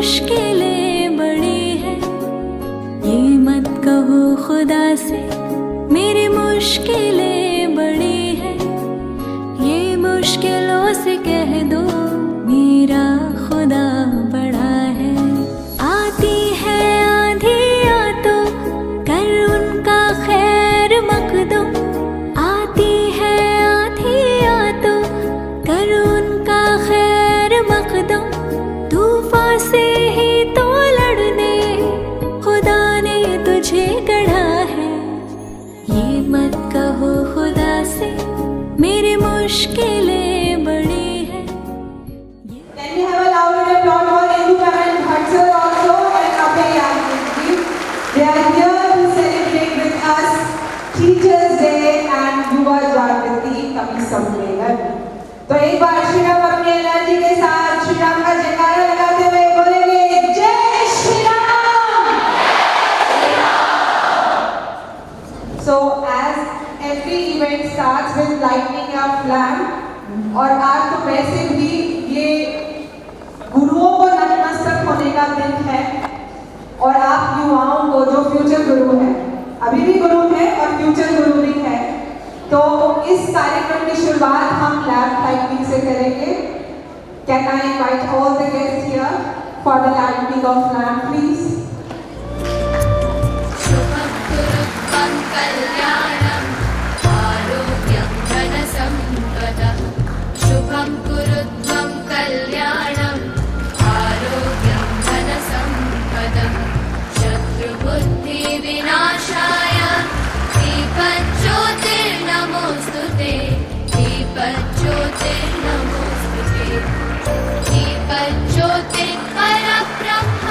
मुश्किलें बड़ी है, ये मत कहो खुदा से मेरी मुश्किलें बड़ी है, ये मुश्किलों से कह दो मेरा खुदा बड़ा है। आती है आंधियाँ तो कर उनका खैर मकदम, आती है आंधियाँ तो कर उनका खैर मकदम, तूफान से ही तो लड़ने खुदा ने तुझे गढ़ा है, ये मत कहो खुदा से मेरी मुश्किलें बड़ी है। Can we have a louder applause for Indra and Bhatsar also and Abhay Yagnik? They are here to celebrate with us Teachers Day and Yuva Jagriti Kavi Sammelan. तो एक बार श्री राम अपनी एनर्जी के साथ श्री राम का जयकारा लगाते हुए बोलेंगे जय Shri Ram. So as every event starts with lighting a lamp और आज तो वैसे भी ये गुरुओं को नतमस्तक होने का दिन है और आप युवाओं को जो फ्यूचर गुरु हैं, अभी भी गुरु हैं और फ्यूचर गुरु भी हैं, तो इस कार्यक्रम की शुरुआत हम लैम्प लाइटिंग से करेंगे। Can I invite all the guests here for the lighting of lamp, please? शुभं कुरुत्वं कल्याणं आरोग्यं धनसम्पदः, शुभं कुरुत्वं कल्याणं आरोग्यं धनसम्पदः, शत्रुबुद्धिविनाशाय दीपज्योतिर्नमोऽस्तुते, दीपज्योतिर्नमोऽस्तुते, दीपज्योतिर्परब्रह्म,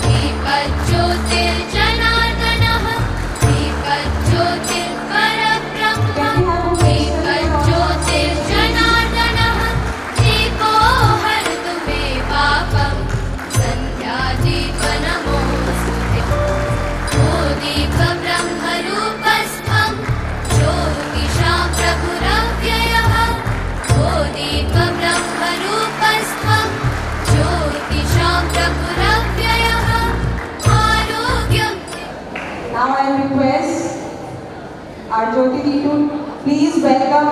दीपज्योतिर्जनार्दनः, दीपज्योतिर्परब्रह्म, दीपज्योतिर्जनार्दनः, दीपो हरतु मे पापं, सन्ध्यादीपनमोऽस्तुते, ओ दीपब्रह्मरूपस्थं ज्योतिषां प्रभुरव्ययः, ओ दीपब्रह्मरूपस्थं ज्योतिषां प्रभुरव्ययः, आरोग्यं। Now I request our Jyoti Di to please welcome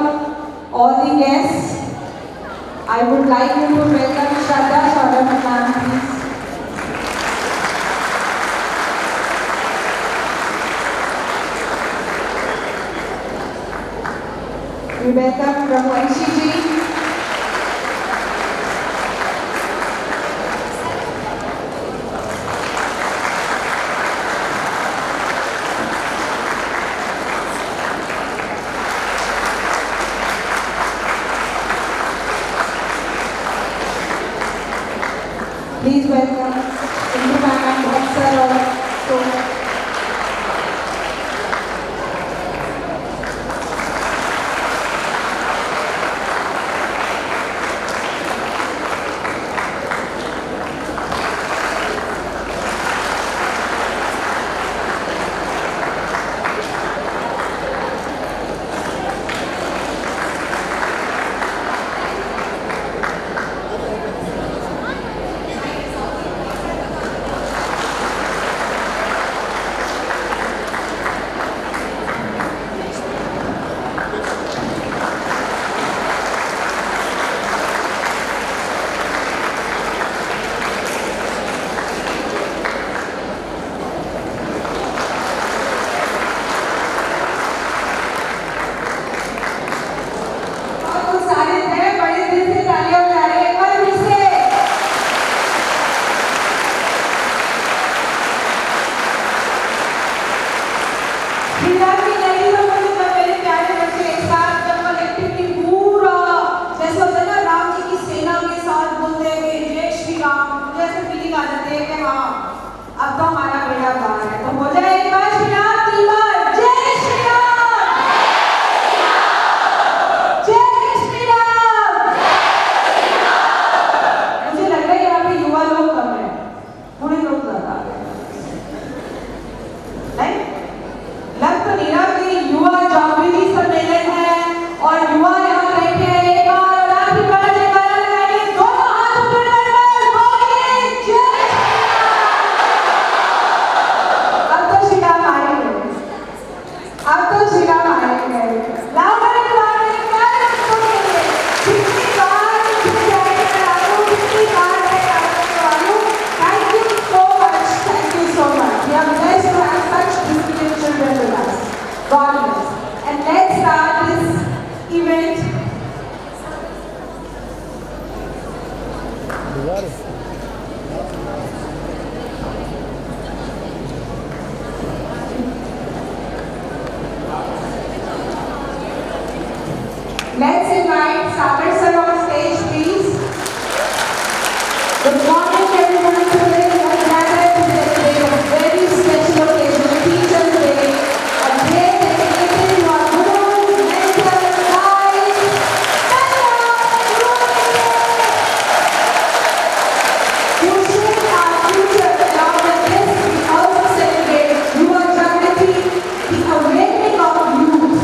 all the guests. I would like you to welcome Shraddha Saurabh ma'am, please. We welcome Raghuvanshi ji. Please welcome Indra and Bhatsar also. Let's invite Sagar sir on stage, please. Good morning, everyone. Today we are gathered to celebrate a very special occasion, Teachers' Day, a day dedicated to our gurus, mentors, guides. You shape our future. Along with this, we also celebrate Yuva Jagriti, the awakening of youth,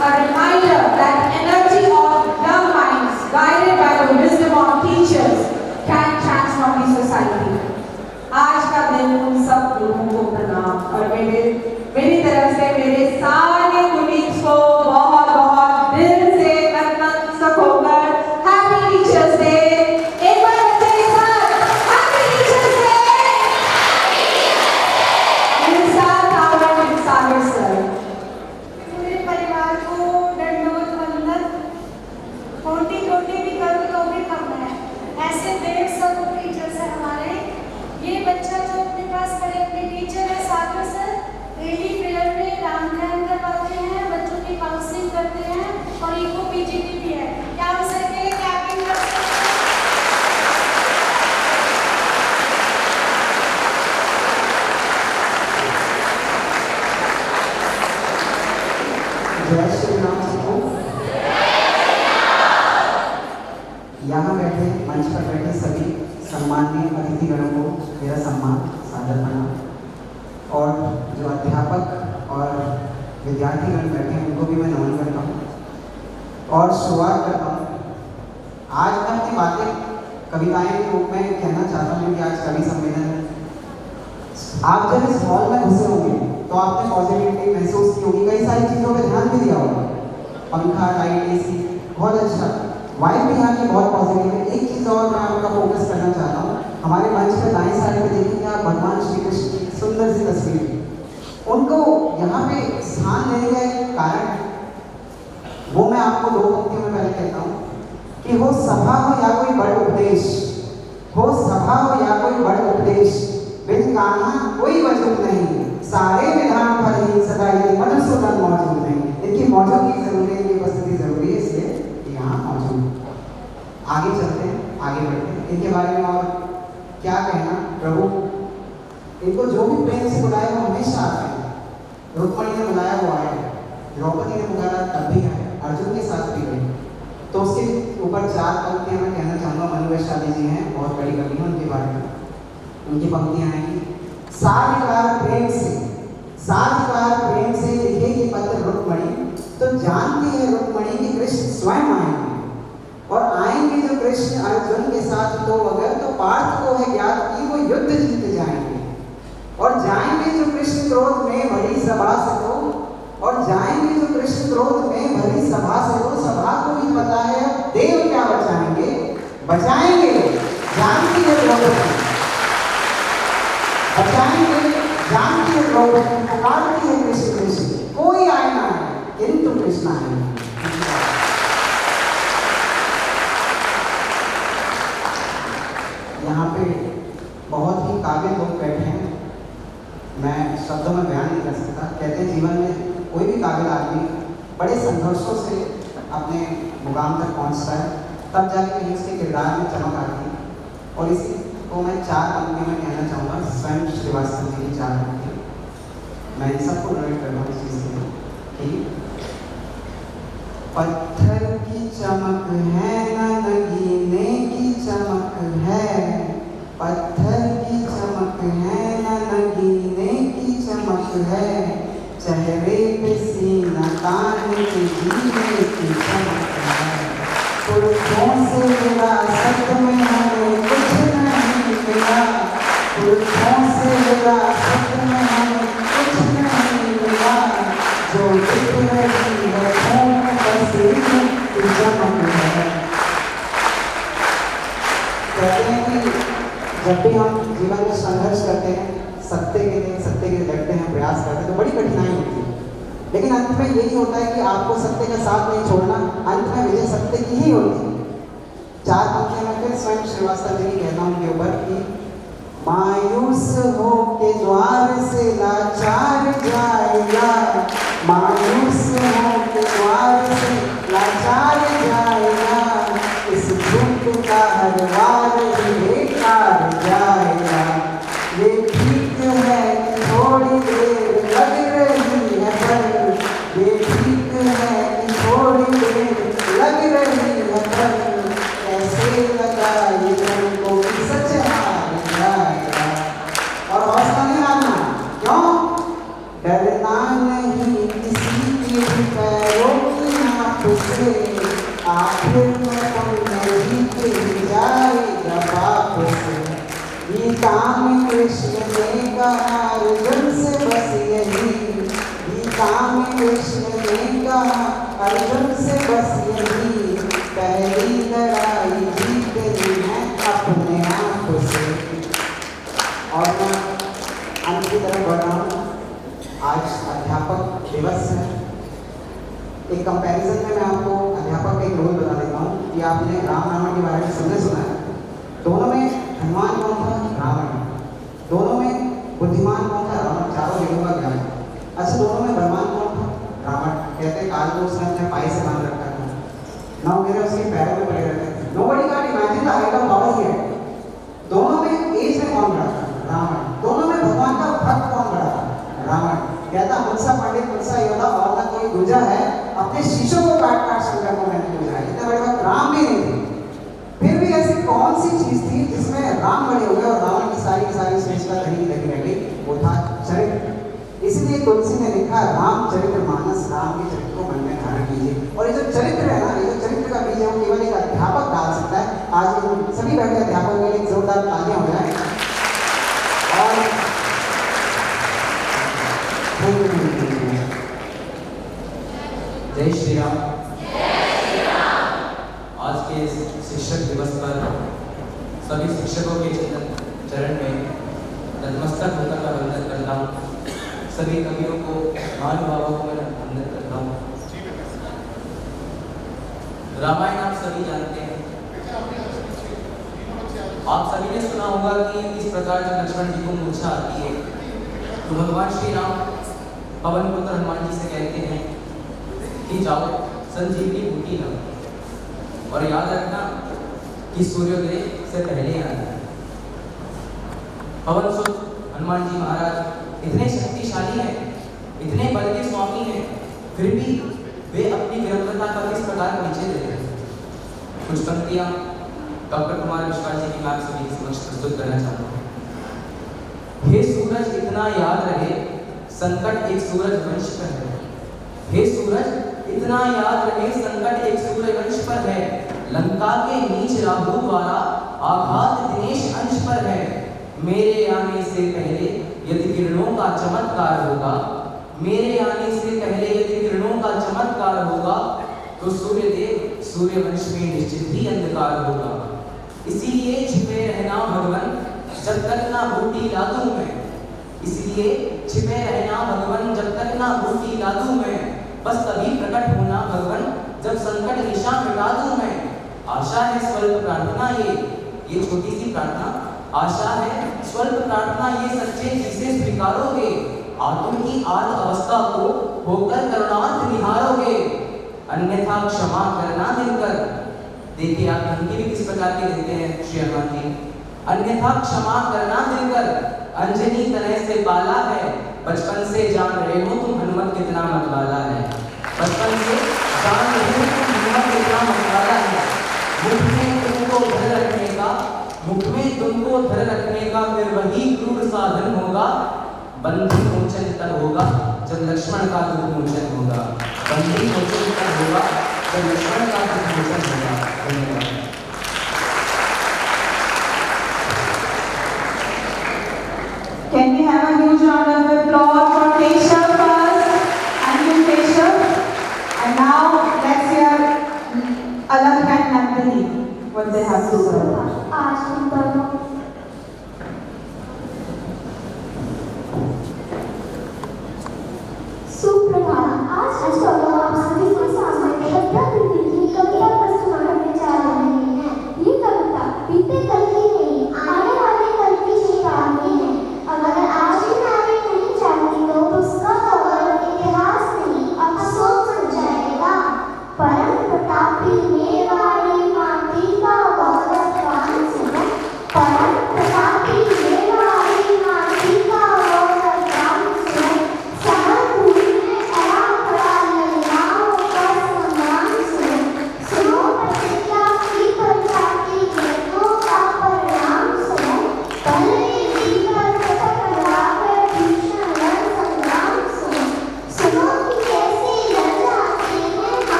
a reminder that energy of young minds, guided by the wisdom of teachers, can transform the society. आज का दिन उन सब लोगों को प्रणाम और मेरी तरफ से मेरे सारे कुलीग्स को बहुत बहुत दिल से नतमस्तक होकर हैप्पी टीचर्स डे। एक बार बच्चे के साथ हैप्पी टीचर्स डे। मेरे साथ आवर सागर सर। पूरे परिवार को दंडवत वंदन। छोटी छोटी भी करो तो भी कम है। ऐसे 150 टीचर्स हैं हमारे। ये बच्चा जो अपने पास खड़े अपने टीचर है सागर सर, डेली प्रेयर में राम ध्यान करवाते हैं, बच्चों की काउंसलिंग करते हैं और इको पीजीटी भी है। क्या हम सर के लिए क्लैपिंग कर सकते हैं? जय श्री राम सबको। यहाँ बैठे मंच पर बैठे सभी सम्माननीय अतिथिगणों को मेरा सम्मान सादर प्रणाम और जो अध्यापक और विद्यार्थीगण बैठे हैं उनको भी मैं नमन करता हूँ और शुरुआत करता हूँ। आज मैं अपनी बातें कविताएं के रूप में कहना चाहता हूँ कि आज कवि सम्मेलन है। आप जब इस हॉल में घुसे होंगे तो आपने पॉजिटिविटी महसूस की होगी, कई सारी चीज़ों पर ध्यान भी दिया होगा। पंखा, लाइट, एसी बहुत अच्छा, वाइब भी यहाँ की बहुत पॉजिटिव है। एक चीज़ और मैं आपका फोकस करना चाहता हूँ, हमारे मंच पर दाएं साइड पे देखेंगे आप भगवान श्री कृष्ण की सुंदर सी तस्वीर। उनको यहाँ पे स्थान देने का एक कारण वो मैं आपको 2 पंक्तियों में पहले कहता हूँ कि हो सभा हो या कोई बड़ उपदेश, हो सभा हो या कोई बड़ उपदेश, बिन कान्हा कोई वजूद नहीं, सारे विधान पर ही सदा ये मधुसूदन मौजूद नहीं। इनकी मौजूदगी जरूरी है, इनकी उपस्थिति जरूरी है, इसलिए यहाँ मौजूद। आगे चलते हैं, आगे बढ़ते हैं। इनके बारे में और क्या कहना। प्रभु इनको जो भी प्रेम से बुलाया वो हमेशा आते हैं। रुक्मणी ने बुलाया वो आए, द्रौपदी ने बुलाया तब भी आए, अर्जुन के साथ भी गए। तो उसके ऊपर 4 पंक्तियां मैं कहना चाहूँगा। मनु वैशाली जी हैं, बहुत बड़ी कवि हैं, उनके बारे में उनकी पंक्तियां हैं। साधिकार प्रेम से, साधिकार प्रेम से लिखेगी पत्र रुक्मणी, तो जानती है रुक्मणी कि कृष्ण स्वयं आएंगे और आएंगे जो कृष्ण अर्जुन के साथ, तो अगर तो पार्थ को है ज्ञात कि वो युद्ध जीत जाएंगे। और जाएंगे जो कृष्ण क्रोध में भरी सभा से, तो और जाएंगे जो कृष्ण क्रोध में भरी सभा से, तो सभा को भी पता है अब देव क्या बचाएंगे, बचाएंगे जानती है द्रौपदी, बचाएंगे जानती है द्रौपदी, पुकारती है कृष्ण कृष्ण, कोई आए ना आए किंतु कृष्ण आए। यहाँ पे बहुत ही काबिल लोग बैठे हैं, मैं शब्दों में बयान नहीं कर सकता। कहते हैं जीवन में कोई भी काबिल आदमी बड़े संघर्षों से अपने मुकाम तक पहुँचता है, तब जाके कहीं उसके किरदार में चमक आती है। और इसी को मैं 4 पंक्ति में कहना चाहूँगा, स्वयं श्रीवास्तव जी की 4 पंक्ति। मैं इन सबको रिलेट कर रहा हूँ इस चीज़ के लिए कि पत्थर की चमक है न नगीने की चमक है, पत्थर की चमक है न नगीने की चमक है, चेहरे पे सीना तान के जीने की चमक है। पुरखों से विरासत में हमें कुछ नहीं मिला, पुरखों से विरासत में हमें कुछ नहीं मिला, जो दिख रही है पसीने की चमक है। कहते हैं कि जब भी हम जीवन में संघर्ष करते हैं, सत्य के लिए लड़ते हैं, प्रयास करते हैं, तो बड़ी कठिनाई होती है। लेकिन अंत में यही होता है कि आपको सत्य का साथ नहीं छोड़ना, अंत में विजय सत्य की ही होती है। 4 पंक्तियां मैं फिर स्वयं श्रीवास्तव जी की कहना उनके ऊपर कि मायूस हो के द्वार से लाचार जाएगा, मायूस हो के द्वार से लाचार जाएगा, इस दुख का हर वार ही बेकार जाएगा। ये ठीक है कि थोड़ी देर लग रही है पर, ये ठीक है कि थोड़ी देर लग रही है पर, ऐसे लगा ये तुमको कि सच हार जाएगा। और हौसला नहीं हारना, क्यों? डरना नहीं किसी के भी पैरों की नाप से, आखिर में कोई नहीं गिर जाएगा बाप से। गीता में कृष्ण ने कहा अर्जुन से बस यही, गीता में कृष्ण ने कहा अर्जुन से बस यही, पहली लड़ाई जीतनी है अपने आप से। और मैं अंत की तरफ बढ़ रहा हूँ। आज अध्यापक दिवस है। एक कंपैरिजन में मैं आपको अध्यापक का एक रोल बता देता हूँ कि आपने राम रावण के बारे में सबने सुना है। दोनों में हनुमान कौन था? रावण। दोनों में बुद्धिमान कौन था? रावण, चारों वेदों का ज्ञान। अच्छा, दोनों में बलवान कौन था? रावण। कहते हैं काल को उसने अपने पाई से बांध रखा था, नौ गिरे उसके पैरों में पड़े रहते थे। Nobody can imagine the height of power here. दोनों में एज में कौन बड़ा था? रावण। दोनों में भगवान का भक्त कौन बड़ा था? रावण। कहता मुझसा पंडित मुझसा योद्धा और ना कोई दूजा है, अपने शीशों को काट काट शंकर को मैंने पूजा है। इतने बड़े वक्त राम भी नहीं थे, फिर भी ऐसी कौन सी चीज थी जिसमें राम बड़े हो गए और रावण की सारी श्रेष्ठता कहीं लगी रह गई? वो था चरित्र। इसलिए तुलसी ने लिखा राम चरित्र मानस, राम के चरित्र को मन में धारण कीजिए। और ये जो चरित्र है ना, ये जो चरित्र का बीज है वो केवल एक अध्यापक डाल सकता है। आज इन सभी बैठे अध्यापकों के लिए एक जोरदार तालियां हो जाए। और जय श्री राम। आज के शिक्षक दिवस पर सभी शिक्षकों के चरण में नतमस्तक होकर मैं वंदन करता हूँ। सभी कवियों को, महानुभावों को मैं वंदन करता हूँ। रामायण आप सभी जानते हैं। आप सभी ने सुना होगा कि इस प्रकार जब लक्ष्मण जी को मूर्छा आती है तो भगवान श्री राम पवन पुत्र हनुमान जी से कहते हैं कि जाओ संजीवनी बूटी लो और याद रखना कि सूर्योदय से पहले आना। पवन सुत हनुमान जी महाराज इतने शक्तिशाली हैं, इतने बल के स्वामी हैं, फिर भी वे अपनी विनम्रता का किस प्रकार परिचय देते हैं। कुछ पंक्तियां डॉक्टर कुमार विश्वास जी की बात सभी समक्ष प्रस्तुत करना चाहता हूँ। हे सूरज इतना याद रहे, संकट एक सूरज वंश पर है। हे सूरज इतना याद रहे, संकट एक सूरज वंश पर है। लंका के नीच राहु द्वारा आघात दिनेश अंश पर है। मेरे आने से पहले यदि किरणों का चमत्कार होगा, मेरे आने से पहले यदि किरणों का चमत्कार होगा तो सूर्यदेव सूर्यवंश में निश्चित ही अंधकार होगा। इसीलिए छिपे रहना भगवान जब तक ना बूटी ला दूं मैं, इसलिए छिपे रहना भगवान जब तक ना बूटी ला दूं मैं। बस तभी प्रकट होना भगवान जब संकट निशा मिटा दूं मैं। आशा है स्वल्प प्रार्थना, ये छोटी सी प्रार्थना, आशा है स्वल्प प्रार्थना ये सच्चे जिसे स्वीकारोगे। आतुम की आद अवस्था को होकर करुणांत निहारोगे, अन्यथा क्षमा करना दिनकर। देखिए आप धमकी भी किस प्रकार की देते हैं श्री हनुमान जी। अन्यथा क्षमा करना दिनकर, अंजनी तनय से पाला है, बचपन से जान रहे हो तुम हनुमत कितना मतवाला है। बचपन से जान रहे हो तुम हनुमत कितना मतवाला है। मुख में तुमको धर रखने का, मुख में तुमको धर रखने का फिर वही क्रूर साधन होगा। बंदी मोचन तब होगा जब लक्ष्मण का दुख मोचन होगा। बंदी मोचन तब होगा जब लक्ष्मण का दुख मोचन होगा। धन्यवाद। Can we have a huge round of applause for Keshav first? Thank you, Keshav. And now let's hear Alak and Nandini, what they have to say. आज हम दोनों सुप्रभात। आज हम दोनों आप सभी के सामने श्रद्धा दीदी की कविता प्रस्तुत करने जा रहे हैं। ये कविता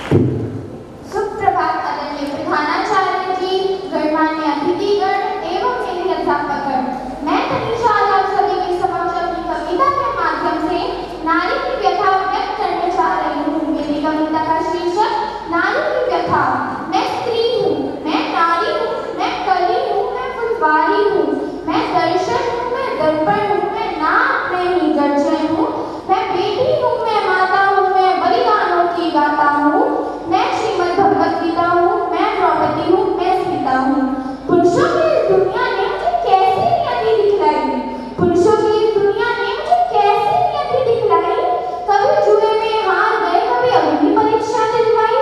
सुप्रभात आदरणीय प्रधानाचार्य जी, गणमान्य अतिथिगण एवं मेरे अध्यापकगण। मैं तनीषा आज आप सभी के समक्ष अपनी कविता के माध्यम से नारी की व्यथा व्यक्त करने जा रही हूँ। मेरी कविता का शीर्षक नारी की व्यथा। मैं स्त्री हूँ, मैं नारी हूँ, मैं कली हूँ, मैं फुलवारी हूँ, मैं दर्शन हूँ, मैं दर्पण हूँ, मैं नाक में ही गर्जन हूँ, मैं बेटी हूँ, मैं माता हूँ, मैं बलिदानों की गाता हूँ, मैं श्रीमद् भगवत गीता हूँ, मैं द्रौपदी हूँ, मैं सीता हूँ। पुरुषों की इस दुनिया ने मुझे कैसी नियति दिखलाई, पुरुषों की इस दुनिया ने मुझे कैसी नियति दिखलाई। कभी जुए में हार गए, कभी अग्नि परीक्षा दिलवाई।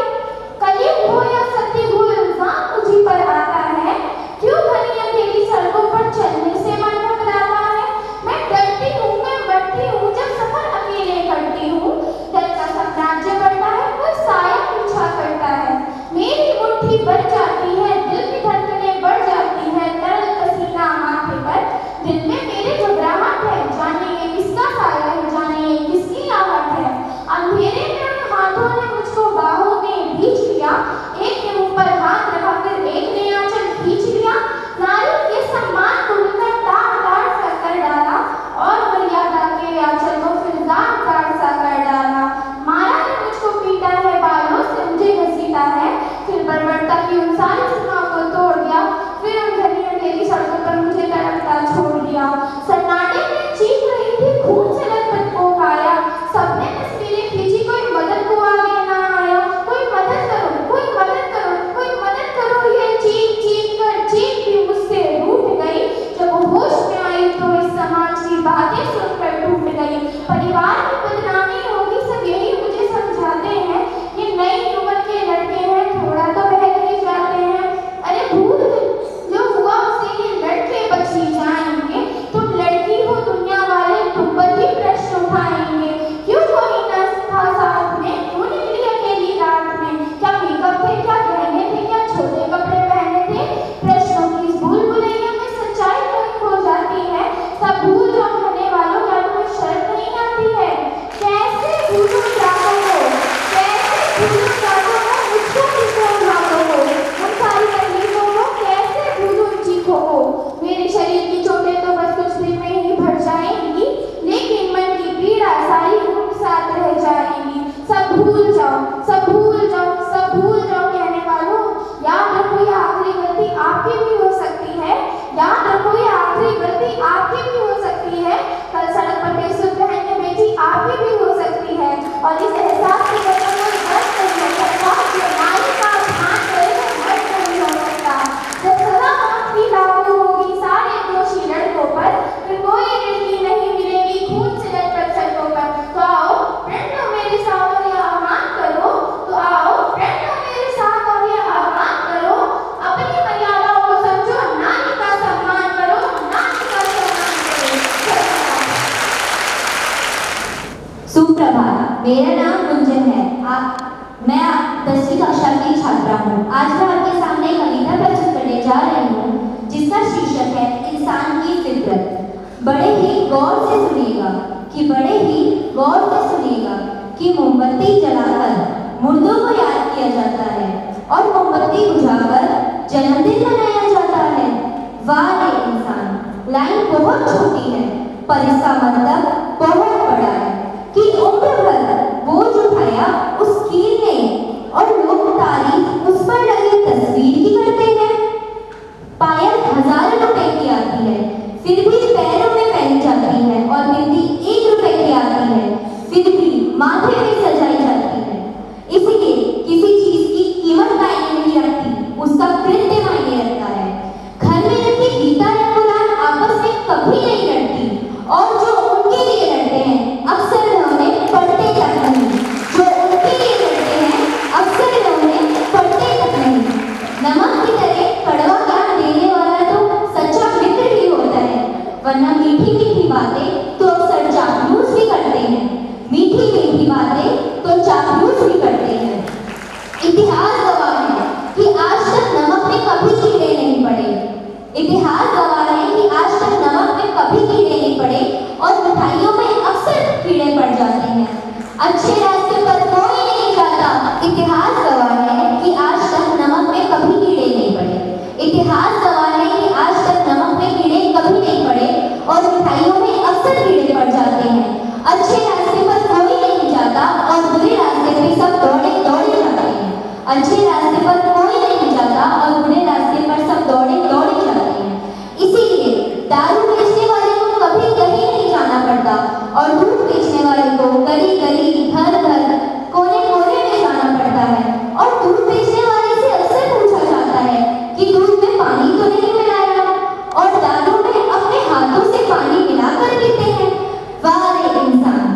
कलयुग हो या सत्य हो, इल्जाम मुझी पर आता है। क्यों घनी अकेली सड़कों पर चलने से मन घबराता है। मैं डरती हूँ, मैं मरती हूँ जब सफर अकेले करती हूँ। डर का साम्राज्य बढ़ता है, कोई साया पीछा करता है। मेरी मुट्ठी बढ़ जाती है, दिल की धड़कनें बढ़ जाती है, तरल पसीना माथे पर, दिल में मेरे घबराहट है। जाने ये किसका साया है, जाने ये किसकी आहट है। अंधेरे में उन हाथों ने मुझको बाहों में भींच लिया, एक ने मुंह पर हाथ रखा, फिर एक ने आंचल खींच लिया। नारी के सम्मान को उनका ताड़-ताड़ सा कर डाला और मर्यादा के आंचल को फिर दाग-दाग सा कर डाला। मारा है मुझको, पीटा है, बालों से मुझे घसीटा है, फिर बर्बरता की उन सारी सीमाओं को तोड़ दिया, फिर उन घनी अंधेरी सड़कों पर मुझे तड़पता छोड़ दिया। सन्नाटे में चीख रही थी, खून से लथपथ को खाया, सबने तस्वीरें खींची, कोई मदद को आगे ना आया। कोई मदद करो, कोई मदद करो, कोई मदद करो, ये चीख चीख कर चीख भी मुझसे रूठ गई। जब होश में आई तो इस समाज की बातें सुनकर टूट गई। परिवार की बदनामी होगी, सब यही मुझे समझाते हैं। ये नई उम्र के लड़के हैं, थोड़ा तो बहक ही जाते हैं। अरे भूल जो हुआ उसे ये लड़के बच ही जाएंगे। तुम लड़की हो, दुनिया वाले तुम पर ही प्रश्न उठाएंगे। क्यों कोई न था साथ में, क्यों निकली अकेली रात में। क्या मेकअप थे, क्या गहने थे, क्या छोटे कपड़े पहने थे। प्रश्नों की इस भूल भुलैया में सच्चाई कोई खो जाती है। सब भूल जाओ कहने वालों, क्या तुम्हें शर्म नहीं आती है। कैसे भूलो जाते हो, कैसे भूलो जाते हो मुझको किसको उठाते हो। उन सारी तकलीफों को कैसे भूलो चीखों को। मेरे शरीर की चोटें तो बस कुछ दिन में ही भर जाएंगी, लेकिन मन की पीड़ा सारी उम्र साथ रह जाएगी। सब भूल जाओ, सब भूल जाओ, सब भूल जाओ कहने वालों, याद रखो ये आखिरी गलती आपकी भी हो सकती है। याद रखो ये आखिरी गलती आपकी भी हो सकती है। कल सड़क पर बेसुध बहन ने बेटी आपकी भी हो सकती है। और इस एहसास की वजह से मर्द नहीं हो सकता, जो नारी का ध्यान करे वो मर्द नहीं हो सकता। जब सजा मौत की लागू होगी सारे दोषी लड़कों पर, फिर कोई लड़की नहीं मिलेगी खून से लथपथ सड़कों पर। तो आओ प्रण लो मेरे साथ और ये आह्वान करो, तो आओ प्रण लो मेरे साथ और ये आह्वान करो। अपनी मर्यादाओं को समझो, नारी का सम्मान करो, नारी का सम्मान करो। सुप्रभात, मेरा नाम गुंजन है। मैं 10वीं कक्षा की छात्रा हूँ। आज मैं आपके सामने कविता प्रस्तुत करने जा रही हूँ, जिसका शीर्षक है इंसान की फितरत। बड़े ही गौर से सुनिएगा कि बड़े ही गौर से सुनिएगा कि मोमबत्ती जलाकर मुर्दों को याद किया जाता है और मोमबत्ती बुझाकर जन्मदिन मनाया जाता है। वाह रे इंसान, लाइन बहुत छोटी है पर इसका मतलब बहुत बड़ा है कि उम्र भर बोझ उठाया उस कील ने और लोग तारीफ उस पर लगी तस्वीर की करते हैं। पायल हजारों रुपए की आती है, फिर भी पैरों में पहनी जाती है, और बिंदी 1 रुपए की आती है, फिर भी माथे में सजाई जाती है। इसलिए किसी चीज की कीमत मायने नहीं रखती, उसका कृत्य मायने रखता है। घर में रखी गीता या कुरान आपस में कभी नहीं लड़ती, और जो उनके लिए लड़ते हैं अक्सर उन्हें पढ़ते तक नहीं। जो उनके लिए लड़ते हैं अक्सर उन्हें पढ़ते तक नहीं। नमक की तरह कड़वा ज्ञान देने वाला तो सच्चा मित्र ही होता है, वरना मीठी मीठी बातें तो अक्सर चापलूस भी करते हैं। मीठी मीठी बातें तो चापलूस भी करते हैं। इतिहास गवाह है कि आज तक नमक में कभी कीड़े नहीं पड़े। इतिहास गवाह है कि आज तक नमक में कभी कीड़े नहीं पड़े, और मिठाइयों में अक्सर कीड़े पड़ जाते हैं। अच्छे रास्ते पर कोई नहीं जाता बच्चा इतिहास गवाह है कि आज तक नमक में कभी कीड़े नहीं पड़े। इतिहास गवाह है कि आज तक नमक में कीड़े कभी नहीं पड़े और मिठाइयों में अक्सर कीड़े पड़ जाते हैं। अच्छे रास्ते पर कोई नहीं जाता और बुरे रास्ते पे सब दौड़े दौड़े जाते हैं। अच्छे रास्ते पर कोई नहीं जाता और बुरे रास्ते पर सब दौड़े दौड़े जाते हैं। इसीलिए दारू बेचने वाले को कभी कहीं नहीं जाना पड़ता और दूध बेचने वाले को गली गली घर घर कोने कोने में जाना पड़ता है। और दूध बेचने वाले से अक्सर पूछा जाता है कि दूध में पानी तो नहीं मिलाया, और दारू में अपने हाथों से पानी मिलाकर पीते हैं। वाह रे इंसान!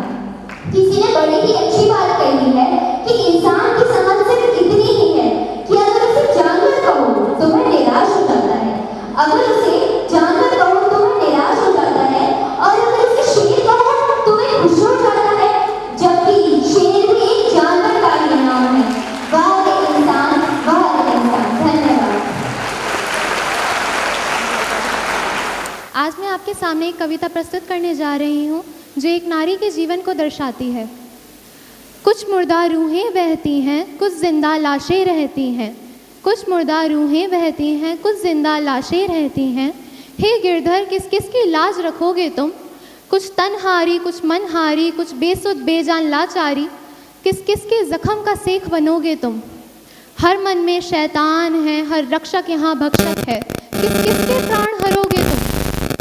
किसी ने बड़ी ही अच्छी बात कही है कि इंसान की समझ सिर्फ इतनी ही है कि अगर उसे जानवर कहो तो वह निराश हो जाता है, अगर उसे जानवर कहो तो वह निराश हो जाता है, और अगर उसे शेर कहो तो वह खुश हो जाता है, जबकि शेर भी एक जानवर का ही नाम है। वाह रे इंसान, वाह रे इंसान। धन्यवाद। आज मैं आपके सामने एक कविता प्रस्तुत करने जा रही हूँ जो एक नारी के जीवन को दर्शाती है। कुछ मुर्दा रूहें बहती हैं, कुछ जिंदा लाशें रहती हैं। कुछ मुर्दा रूहें बहती हैं, कुछ जिंदा लाशें रहती हैं। हे गिरधर, किस किस की लाज रखोगे तुम? कुछ तनहारी, कुछ मनहारी, कुछ बेसुध बेजान लाचारी। किस किस के जख्म का सेख बनोगे तुम? हर मन में शैतान है, हर रक्षक यहाँ भक्षक है। किस किस के प्राण हरोगे तुम?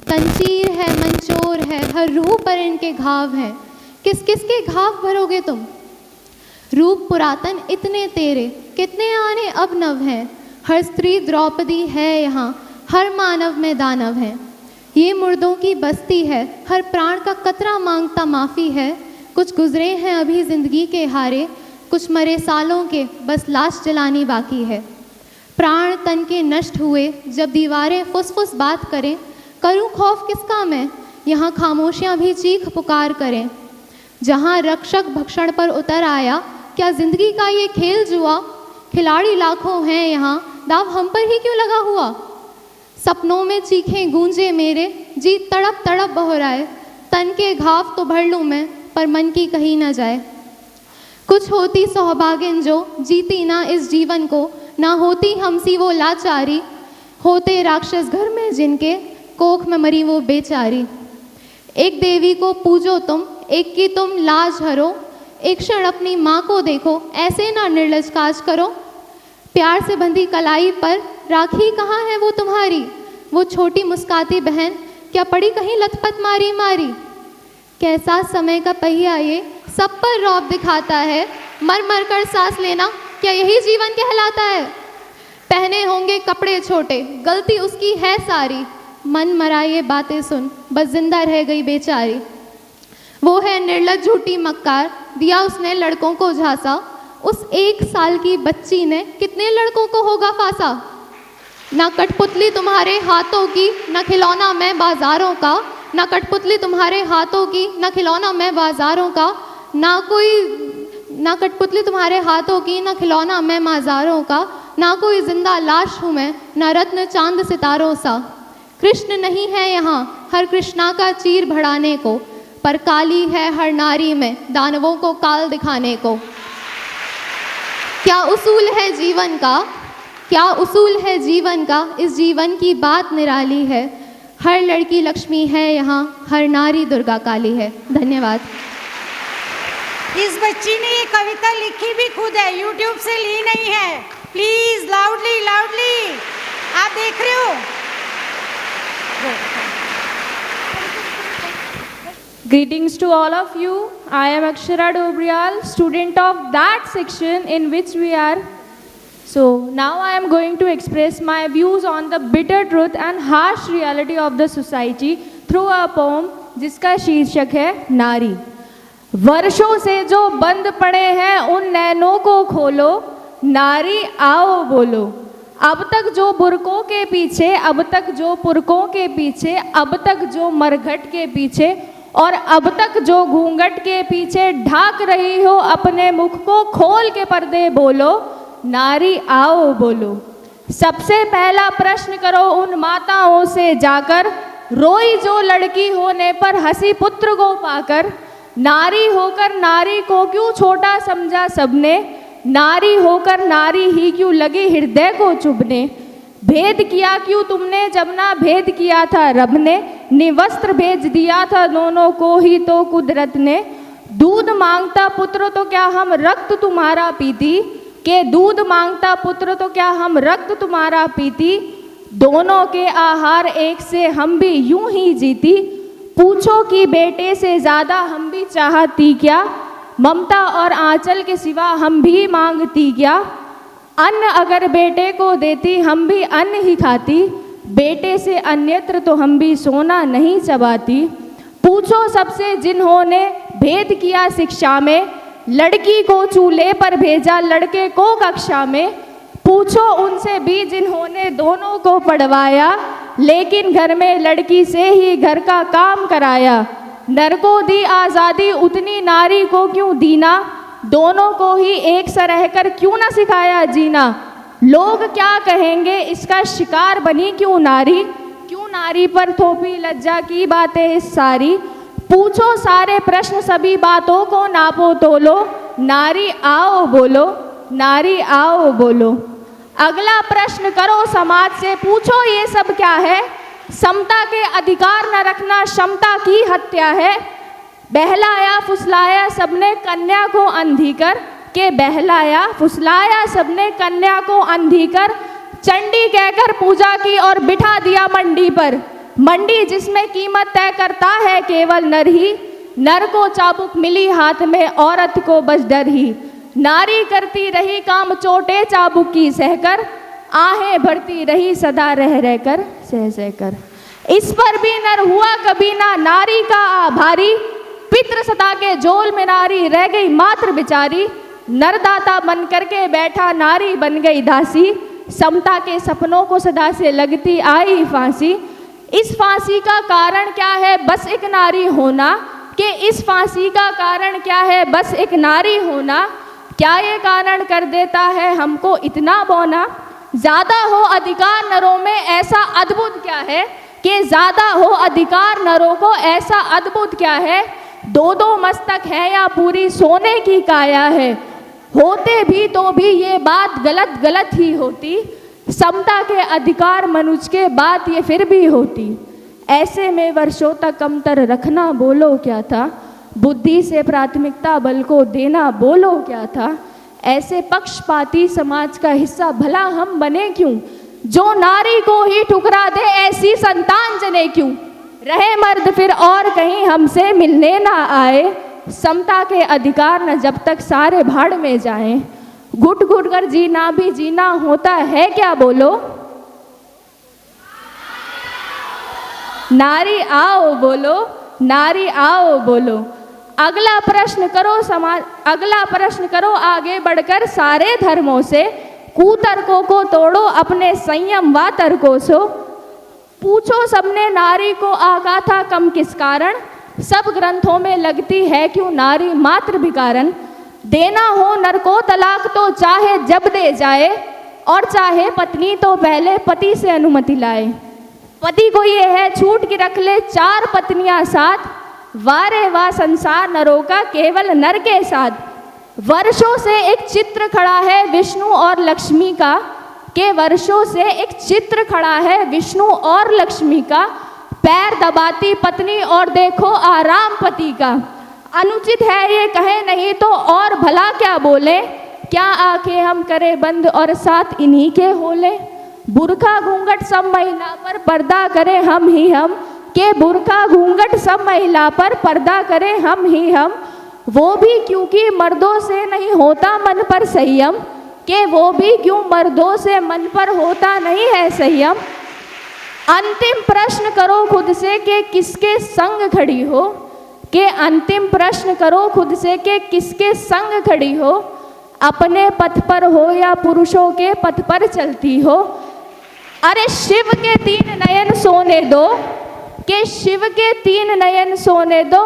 तंचीर है, मंचोर है, हर रूह पर इनके घाव हैं। किस किस के घाव भरोगे तुम? रूप पुरातन इतने तेरे, कितने आने अब नव हैं। हर स्त्री द्रौपदी है यहाँ, हर मानव में दानव है। ये मुर्दों की बस्ती है, हर प्राण का कतरा मांगता माफ़ी है। कुछ गुजरे हैं अभी ज़िंदगी के हारे, कुछ मरे सालों के बस लाश जलानी बाकी है। प्राण तन के नष्ट हुए, जब दीवारें फुसफुस बात करें। करूं खौफ किसका मैं, यहाँ खामोशियाँ भी चीख पुकार करें। जहाँ रक्षक भक्षण पर उतर आया, क्या ज़िंदगी का ये खेल जुआ? खिलाड़ी लाखों हैं यहाँ, दाव हम पर ही क्यों लगा हुआ? सपनों में चीखें गूंजे मेरे, जी तड़प तड़प बहराए। तन के घाव तो भर लूँ मैं, पर मन की कहीं न जाए। कुछ होती सौभागिन जो जीती ना इस जीवन को, ना होती हमसी वो लाचारी। होते राक्षस घर में जिनके, कोख में मरी वो बेचारी। एक देवी को पूजो तुम, एक की तुम लाज हरो। एक क्षण अपनी माँ को देखो, ऐसे ना निर्लज काज करो। प्यार से बंधी कलाई पर राखी कहाँ है वो तुम्हारी? वो छोटी मुस्काती बहन, क्या पड़ी कहीं लथपथ मारी मारी? कैसा समय का पहिया ये, सब पर रौब दिखाता है। मर मर कर सांस लेना, क्या यही जीवन कहलाता है? पहने होंगे कपड़े छोटे, गलती उसकी है सारी। मन मरा ये बातें सुन, बस जिंदा रह गई बेचारी। वो है निर्लज झूठी मक्कार, दिया उसने लड़कों को झांसा। उस 1 साल की बच्ची ने कितने लड़कों को होगा फांसा। ना कठपुतली तुम्हारे हाथों की, ना खिलौना मैं बाजारों का। ना कठपुतली तुम्हारे हाथों की, ना खिलौना मैं बाजारों का। ना कठपुतली तुम्हारे हाथों की, ना खिलौना मैं बाजारों का। ना कोई जिंदा लाश हूँ मैं, ना रत्न चांद सितारों सा। कृष्ण नहीं है यहाँ हर कृष्णा का चीर बढ़ाने को, पर काली है हर नारी में दानवों को काल दिखाने को। क्या उसूल है जीवन का, क्या उसूल है जीवन का, इस जीवन की बात निराली है। हर लड़की लक्ष्मी है यहाँ, हर नारी दुर्गा काली है। धन्यवाद। इस बच्ची ने ये कविता लिखी भी खुद है, YouTube से ली नहीं है। प्लीज लाउडली लाउडली, आप देख रहे हो? Greetings to all of you. I am Akshara Dobriyal, student of that section in which we are. So now I am going to express my views on the bitter truth and harsh reality of the society through a poem जिसका शीर्षक है नारी। वर्षों से जो बंद पड़े हैं उन नैनों को खोलो, नारी आओ बोलो। अब तक जो बुरकों के पीछे, अब तक जो पुरकों के पीछे, अब तक जो मरघट के पीछे और अब तक जो घूंघट के पीछे ढाक रही हो अपने मुख को, खोल के पर्दे बोलो, नारी आओ बोलो। सबसे पहला प्रश्न करो उन माताओं से जाकर, रोई जो लड़की होने पर हंसी पुत्र को पाकर। नारी होकर नारी को क्यों छोटा समझा सबने, नारी होकर नारी ही क्यों लगी हृदय को चुभने। भेद किया क्यों तुमने जब ना भेद किया था रब ने, निवस्त्र भेज दिया था दोनों को ही तो कुदरत ने। दूध मांगता पुत्र तो क्या हम रक्त तुम्हारा पीती, के दूध मांगता पुत्र तो क्या हम रक्त तुम्हारा पीती। दोनों के आहार एक से हम भी यूं ही जीती, पूछो कि बेटे से ज़्यादा हम भी चाहती क्या, ममता और आंचल के सिवा हम भी मांगती क्या। अन्न अगर बेटे को देती हम भी अन्न ही खाती, बेटे से अन्यत्र तो हम भी सोना नहीं चबाती। पूछो सबसे जिन्होंने भेद किया शिक्षा में, लड़की को चूल्हे पर भेजा लड़के को कक्षा में। पूछो उनसे भी जिन्होंने दोनों को पढ़वाया, लेकिन घर में लड़की से ही घर का काम कराया। नर को दी आज़ादी उतनी नारी को क्यों दीना, दोनों को ही एक सा रहकर क्यों ना सिखाया जीना। लोग क्या कहेंगे इसका शिकार बनी क्यों नारी, क्यों नारी पर थोपी लज्जा की बातें सारी। पूछो सारे प्रश्न सभी बातों को नापो तोलो, नारी आओ बोलो, नारी आओ बोलो। अगला प्रश्न करो समाज से, पूछो ये सब क्या है, समता के अधिकार न रखना क्षमता की हत्या है। बहलाया फुसलाया सबने कन्या को अंधी कर, के बहलाया फुसलाया सबने कन्या को अंधी कर। चंडी कहकर पूजा की और बिठा दिया मंडी पर, मंडी जिसमें कीमत तय करता है केवल नर ही। नर को चाबुक मिली हाथ में, औरत को बस डर ही। नारी करती रही काम चोटे चाबुक की सहकर, आहें भरती रही सदा रह रहकर सह सहकर। इस पर भी नर हुआ कभी ना नारी का आभारी, पितृ सदा के जोल में नारी रह गई मात्र बिचारी। नरदाता बन करके बैठा नारी बन गई दासी, समता के सपनों को सदा से लगती आई फांसी। इस फांसी का कारण क्या है, बस एक नारी होना, कि इस फांसी का कारण क्या है, बस एक नारी होना। क्या ये कारण कर देता है हमको इतना बौना, ज़्यादा हो अधिकार नरों में ऐसा अद्भुत क्या है, कि ज़्यादा हो अधिकार नरों को ऐसा अद्भुत क्या है। दो दो मस्तक है या पूरी सोने की काया है, होते भी तो भी ये बात गलत गलत ही होती। समता के अधिकार मनुष्य के बात ये फिर भी होती। ऐसे में वर्षों तक अंतर रखना बोलो क्या था, बुद्धि से प्राथमिकता बल को देना बोलो क्या था। ऐसे पक्षपाती समाज का हिस्सा भला हम बने क्यों, जो नारी को ही ठुकरा दे ऐसी संतान जने क्यों। रहे मर्द फिर और कहीं हमसे मिलने ना आए, समता के अधिकार न जब तक सारे भाड़ में जाएं। घुट घुट कर जीना भी जीना होता है क्या बोलो, नारी आओ बोलो, नारी आओ बोलो। अगला प्रश्न करो समाज, अगला प्रश्न करो आगे बढ़कर सारे धर्मों से, कुतर्कों को तोड़ो अपने संयम व तर्कों से। पूछो सबने नारी को आगा था कम किस कारण, सब ग्रंथों में लगती है क्यों नारी मात्र भिकारन। देना हो नर को तलाक तो चाहे जब दे जाए, और चाहे पत्नी तो पहले पति से अनुमति लाए। पति को ये है छूट की रख ले 4 पत्नियां साथ, वारे वाह संसार नरों का केवल नर के साथ। वर्षों से एक चित्र खड़ा है विष्णु और लक्ष्मी का, के वर्षों से एक चित्र खड़ा है विष्णु और लक्ष्मी का। पैर दबाती पत्नी और देखो आराम पति का, अनुचित है ये कहे नहीं तो और भला क्या बोले। क्या आंखें हम करे बंद और साथ इन्हीं के होले। बुरखा घूंघट सब महिला पर पर्दा करे हम ही हम, के बुरखा घूंघट सब महिला पर पर्दा करे हम ही हम। वो भी क्योंकि मर्दों से नहीं होता मन पर संयम, के वो भी क्यों मर्दों से मन पर होता नहीं है संयम। अंतिम प्रश्न करो खुद से कि किसके संग खड़ी हो, के अंतिम प्रश्न करो खुद से कि किसके संग खड़ी हो। अपने पथ पर हो या पुरुषों के पथ पर चलती हो। अरे शिव के 3 नयन सोने दो, के शिव के 3 नयन सोने दो,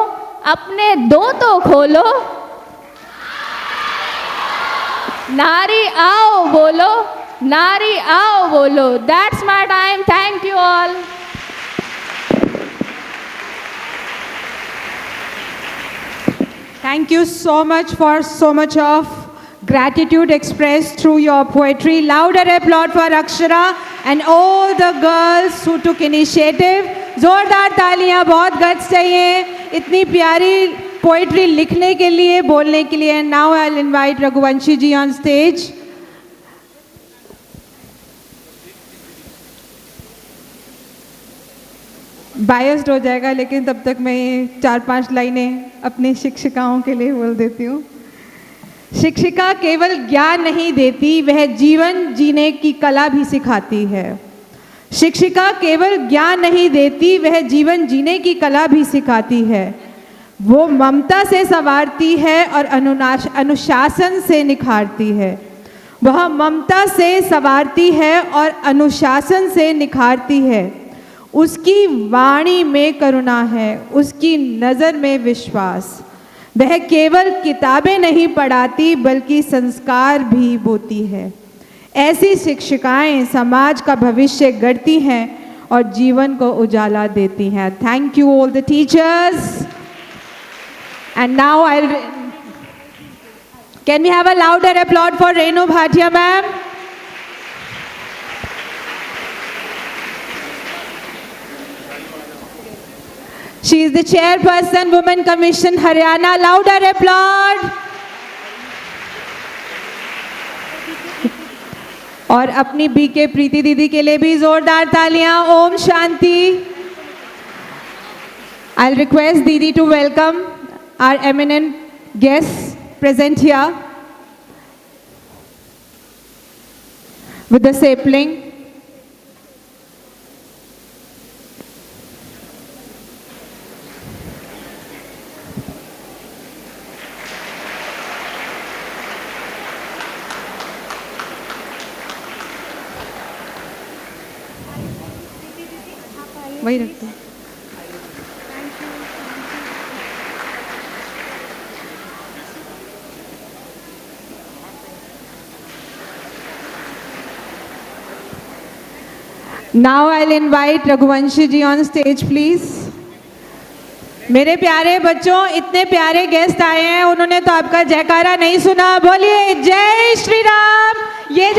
अपने 2 तो खोलो। नारी आओ बोलो, नारी आओ बोलो। That's my time, thank you all. Thank you so much for so much of gratitude expressed through your poetry. Louder applaud for Akshara and all the girls who took initiative. जोरदार तालियां, बहुत guts चाहिए इतनी प्यारी poetry लिखने के लिए, बोलने के लिए. And now I'll invite Raghuvanshi ji on stage. Biased हो जाएगा, लेकिन तब तक मैं ये 4-5 लाइनें अपनी शिक्षिकाओं के लिए बोल देती हूँ. शिक्षिका केवल ज्ञान नहीं देती, वह जीवन जीने की कला भी सिखाती है. शिक्षिका केवल ज्ञान नहीं देती, वह जीवन जीने की कला भी सिखाती है. वो ममता से संवारती है और अनुशासन से निखारती है. वह ममता से संवारती है और अनुशासन से निखारती है. उसकी वाणी में करुणा है, उसकी नज़र में विश्वास. वह केवल किताबें नहीं पढ़ाती बल्कि संस्कार भी बोती है. ऐसी शिक्षिकाएं समाज का भविष्य गढ़ती हैं और जीवन को उजाला देती हैं. Thank you all the teachers. And now can we have a louder applaud for Renu Bhatia ma'am. She is the chairperson, Women Commission, Haryana. Louder applaud. और अपनी बीके प्रीति दीदी के लिए भी जोरदार तालियां. Om Shanti. I'll request Didi to welcome our eminent guests present here with the sapling. वही रखते हैं. Now I'll invite Raghuvanshi ji on stage, please. मेरे प्यारे बच्चों, इतने प्यारे गेस्ट आए हैं, उन्होंने तो आपका जयकारा नहीं सुना. बोलिए जय श्री राम. ये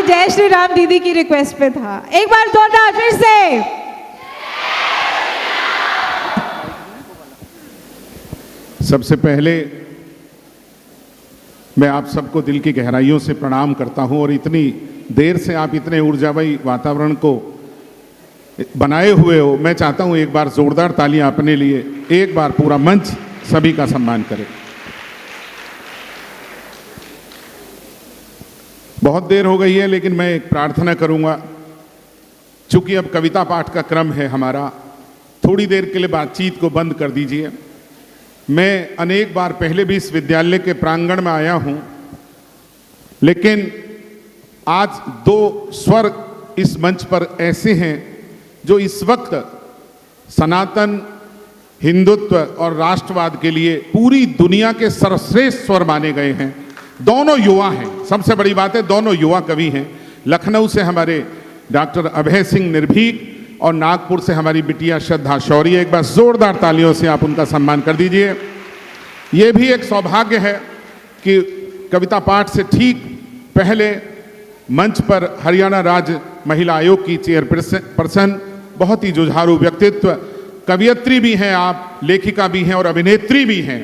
जय श्री राम दीदी की रिक्वेस्ट पे था. एक बार जोरदार फिर से. सबसे पहले मैं आप सबको दिल की गहराइयों से प्रणाम करता हूं. और इतनी देर से आप इतने ऊर्जामयी वातावरण को बनाए हुए हो. मैं चाहता हूं एक बार जोरदार तालियां अपने लिए. एक बार पूरा मंच सभी का सम्मान करे. बहुत देर हो गई है, लेकिन मैं एक प्रार्थना करूंगा. चूंकि अब कविता पाठ का क्रम है हमारा, थोड़ी देर के लिए बातचीत को बंद कर दीजिए. मैं अनेक बार पहले भी इस विद्यालय के प्रांगण में आया हूं, लेकिन आज 2 स्वर इस मंच पर ऐसे हैं जो इस वक्त सनातन हिंदुत्व और राष्ट्रवाद के लिए पूरी दुनिया के सर्वश्रेष्ठ स्वर माने गए हैं. दोनों युवा हैं. सबसे बड़ी बात है, दोनों युवा कवि हैं. लखनऊ से हमारे डॉक्टर अभय सिंह निर्भीक और नागपुर से हमारी बिटिया श्रद्धा शौर्य. एक बार जोरदार तालियों से आप उनका सम्मान कर दीजिए. ये भी एक सौभाग्य है कि कविता पाठ से ठीक पहले मंच पर हरियाणा राज्य महिला आयोग की चेयरपर्सन, बहुत ही जुझारू व्यक्तित्व, कवियत्री भी हैं आप, लेखिका भी हैं और अभिनेत्री भी हैं.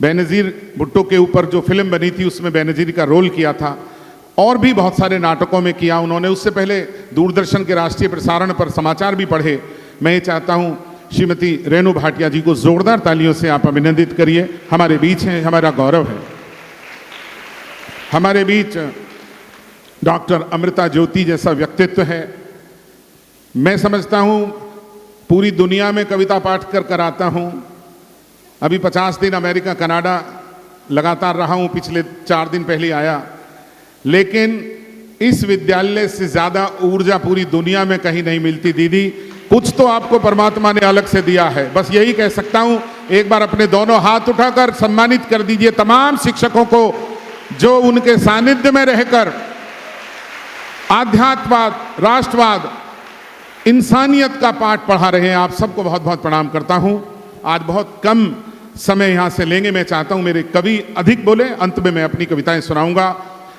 बेनज़ीर भुट्टो के ऊपर जो फिल्म बनी थी उसमें बेनज़ीर का रोल किया था, और भी बहुत सारे नाटकों में किया उन्होंने. उससे पहले दूरदर्शन के राष्ट्रीय प्रसारण पर समाचार भी पढ़े. मैं ये चाहता हूँ श्रीमती रेणु भाटिया जी को जोरदार तालियों से आप अभिनंदित करिए. हमारे बीच हैं, हमारा गौरव है. हमारे बीच डॉक्टर अमृता ज्योति जैसा व्यक्तित्व है. मैं समझता हूँ पूरी दुनिया में कविता पाठ कर आता हूँ. अभी 50 दिन अमेरिका कनाडा लगातार रहा हूँ, पिछले 4 दिन पहले आया. लेकिन इस विद्यालय से ज़्यादा ऊर्जा पूरी दुनिया में कहीं नहीं मिलती. दीदी, कुछ तो आपको परमात्मा ने अलग से दिया है, बस यही कह सकता हूँ. एक बार अपने दोनों हाथ उठाकर सम्मानित कर दीजिए तमाम शिक्षकों को जो उनके सानिध्य में रहकर आध्यात्मवाद, राष्ट्रवाद, इंसानियत का पाठ पढ़ा रहे हैं. आप सबको बहुत बहुत प्रणाम करता हूँ. आज बहुत कम समय यहाँ से लेंगे। मैं चाहता हूँ मेरे कवि अधिक बोले, अंत में मैं अपनी कविताएं सुनाऊंगा।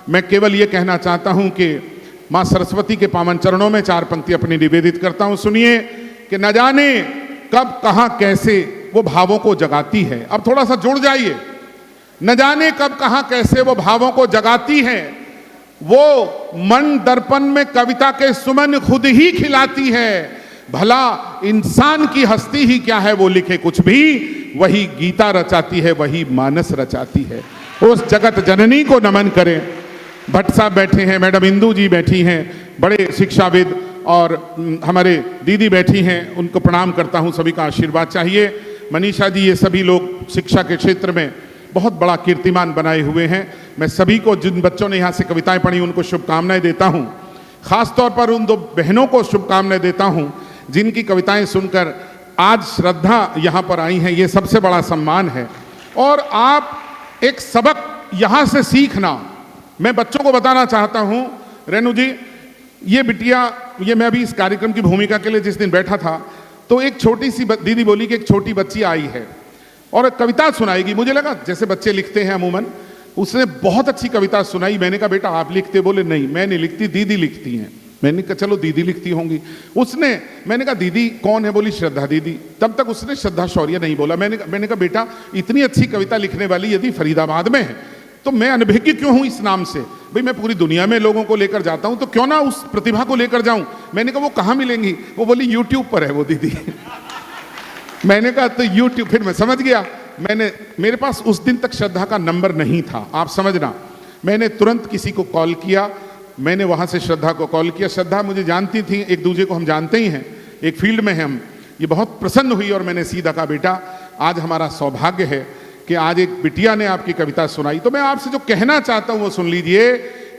मैं केवल ये कहना चाहता हूँ कि माँ सरस्वती के पावन चरणों में 4 पंक्ति अपनी निवेदित करता हूँ। सुनिए कि न जाने कब कहाँ कैसे वो भावों को जगाती है। अब थोड़ा सा जुड़ जाइए। न जाने कब कहाँ कैसे वो भावों को जगाती है, वो मन दर्पण में कविता के सुमन खुद ही खिलाती है। भला इंसान की हस्ती ही क्या है, वो लिखे कुछ भी, वही गीता रचाती है, वही मानस रचाती है। उस जगत जननी को नमन करें। भट्ट साहब बैठे हैं, मैडम इंदू जी बैठी हैं, बड़े शिक्षाविद, और हमारे दीदी बैठी हैं, उनको प्रणाम करता हूं। सभी का आशीर्वाद चाहिए। मनीषा जी, ये सभी लोग शिक्षा के क्षेत्र में बहुत बड़ा कीर्तिमान बनाए हुए हैं। मैं सभी को, जिन बच्चों ने यहाँ से कविताएं पढ़ी, उनको शुभकामनाएं देता हूँ। खासतौर पर उन 2 बहनों को शुभकामनाएं देता हूँ जिनकी कविताएं सुनकर आज श्रद्धा यहाँ पर आई हैं। ये सबसे बड़ा सम्मान है। और आप एक सबक यहाँ से सीखना, मैं बच्चों को बताना चाहता हूँ। रेणु जी, ये बिटिया, ये मैं अभी इस कार्यक्रम की भूमिका के लिए जिस दिन बैठा था, तो एक छोटी सी दीदी बोली कि एक छोटी बच्ची आई है और कविता सुनाएगी। मुझे लगा जैसे बच्चे लिखते हैं अमूमन, उसने बहुत अच्छी कविता सुनाई। मैंने कहा बेटा आप लिखते? बोले नहीं मैं नहीं लिखती, दीदी लिखती हैं। मैंने कहा चलो दीदी लिखती होंगी। मैंने कहा दीदी कौन है? बोली श्रद्धा दीदी। तब तक उसने श्रद्धा शौर्य नहीं बोला। मैंने कहा बेटा इतनी अच्छी कविता लिखने वाली यदि फरीदाबाद में है तो मैं अनभिज्ञ क्यों हूं इस नाम से? भाई मैं पूरी दुनिया में लोगों को लेकर जाता हूं, तो क्यों ना उस प्रतिभा को लेकर जाऊं। मैंने कहा वो कहां मिलेंगी? वो बोली यूट्यूब पर है वो दीदी। मैंने कहा तो यूट्यूब, फिर मैं समझ गया। मेरे पास उस दिन तक श्रद्धा का नंबर नहीं था, आप समझना। मैंने तुरंत किसी को कॉल किया, मैंने वहां से श्रद्धा को कॉल किया। श्रद्धा मुझे जानती थी, एक दूसरे को हम जानते ही हैं, एक फील्ड में हैं हम। ये बहुत प्रसन्न हुई और मैंने सीधा कहा बेटा आज हमारा सौभाग्य है कि आज एक बिटिया ने आपकी कविता सुनाई। तो मैं आपसे जो कहना चाहता हूं वो सुन लीजिए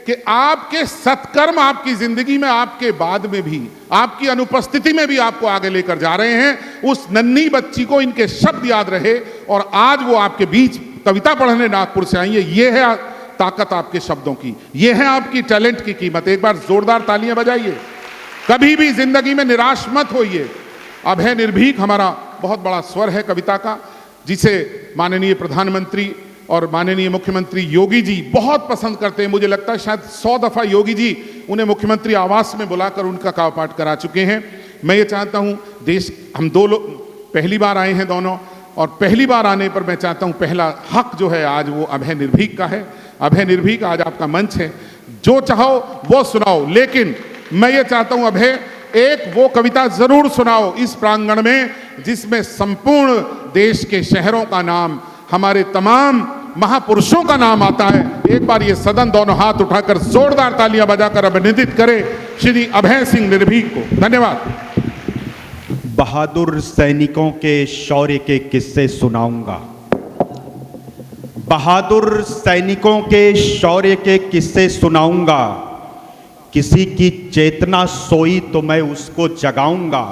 कि आपके सत्कर्म आपकी जिंदगी में, आपके बाद में भी, आपकी अनुपस्थिति में भी आपको आगे लेकर जा रहे हैं। उस नन्ही बच्ची को इनके शब्द याद रहे और आज वो आपके बीच कविता पढ़ने नागपुर से आई है। ये है ताकत आपके शब्दों की, ये है आपकी टैलेंट की कीमत। एक बार जोरदार तालियां बजाइए। कभी भी जिंदगी में निराश मत होइए। अभय निर्भीक हमारा बहुत बड़ा स्वर है कविता का, जिसे माननीय प्रधानमंत्री और माननीय मुख्यमंत्री योगी जी बहुत पसंद करते हैं। मुझे लगता है शायद 100 दफा योगी जी उन्हें मुख्यमंत्री आवास में बुलाकर उनका काव्य पाठ करा चुके हैं। मैं ये चाहता हूं, देश, हम 2 लोग पहली बार आए हैं दोनों, और पहली बार आने पर मैं चाहता हूं पहला हक जो है आज वो अभय निर्भीक का है। अभय निर्भीक आज आपका मंच है, जो चाहो वो सुनाओ, लेकिन मैं ये चाहता हूं अभय एक वो कविता जरूर सुनाओ इस प्रांगण में जिसमें संपूर्ण देश के शहरों का नाम, हमारे तमाम महापुरुषों का नाम आता है। एक बार ये सदन दोनों हाथ उठाकर जोरदार तालियां बजाकर अभिनंदित करे श्री अभय सिंह निर्भीक को। धन्यवाद। बहादुर सैनिकों के शौर्य के किस्से सुनाऊंगा। बहादुर सैनिकों के शौर्य के किस्से सुनाऊंगा। किसी की चेतना सोई तो मैं उसको जगाऊंगा।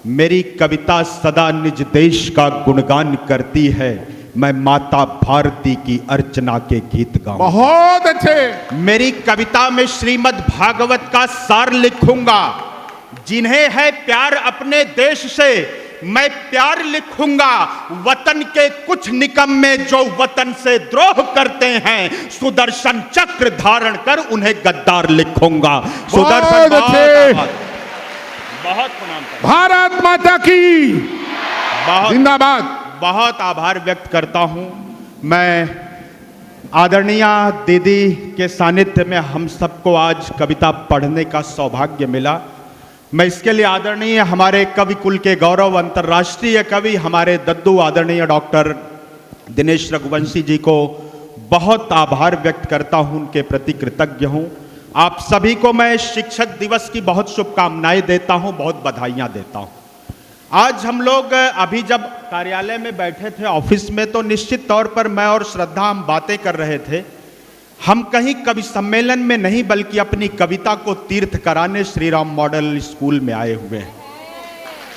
मेरी कविता सदा निज देश का गुणगान करती है। मैं माता भारती की अर्चना के गीत गाऊं। बहुत अच्छे। मेरी कविता में श्रीमद् भागवत का सार लिखूंगा। जिन्हें है प्यार अपने देश से मैं प्यार लिखूंगा। वतन के कुछ निकम्मे जो वतन से द्रोह करते हैं, सुदर्शन चक्र धारण कर उन्हें गद्दार लिखूंगा। सुदर्शन बहुत प्रणाम। भारत माता की जिंदाबाद। बहुत आभार व्यक्त करता हूं। मैं आदरणीय दीदी के सानिध्य में हम सबको आज कविता पढ़ने का सौभाग्य मिला। मैं इसके लिए आदरणीय हमारे कवि कुल के गौरव अंतर्राष्ट्रीय कवि हमारे दद्दू आदरणीय डॉक्टर दिनेश रघुवंशी जी को बहुत आभार व्यक्त करता हूं, उनके प्रति कृतज्ञ हूं। आप सभी को मैं शिक्षक दिवस की बहुत शुभकामनाएं देता हूं, बहुत बधाइयां देता हूं। आज हम लोग अभी जब कार्यालय में बैठे थे ऑफिस में, तो निश्चित तौर पर मैं और श्रद्धा हम बातें कर रहे थे। हम कहीं कवि सम्मेलन में नहीं बल्कि अपनी कविता को तीर्थ कराने श्री राम मॉडल स्कूल में आए हुए हैं।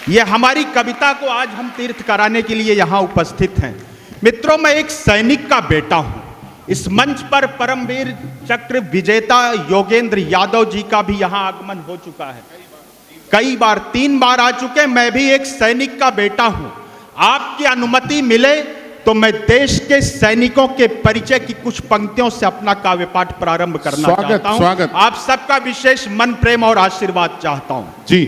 ये हमारी कविता को आज हम तीर्थ कराने के लिए यहाँ उपस्थित हैं। मित्रों, मैं एक सैनिक का बेटा हूँ। इस मंच पर परमवीर चक्र विजेता योगेंद्र यादव जी का भी यहाँ आगमन हो चुका है। कई बार, 3 बार आ चुके। मैं भी एक सैनिक का बेटा हूँ। आपकी अनुमति मिले तो मैं देश के सैनिकों के परिचय की कुछ पंक्तियों से अपना काव्य पाठ प्रारंभ करना चाहता हूं। स्वागत। आप सबका विशेष मन प्रेम और आशीर्वाद चाहता हूं। जी।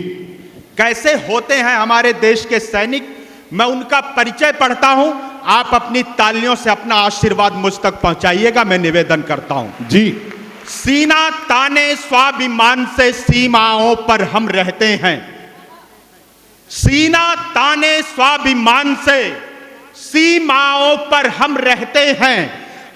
कैसे होते हैं हमारे देश के सैनिक, मैं उनका परिचय पढ़ता हूं, आप अपनी तालियों से अपना आशीर्वाद मुझ तक पहुंचाइएगा, मैं निवेदन करता हूं। जी। सीना ताने स्वाभिमान से सीमाओं पर हम रहते हैं, सीना ताने स्वाभिमान से सीमाओं पर हम रहते हैं,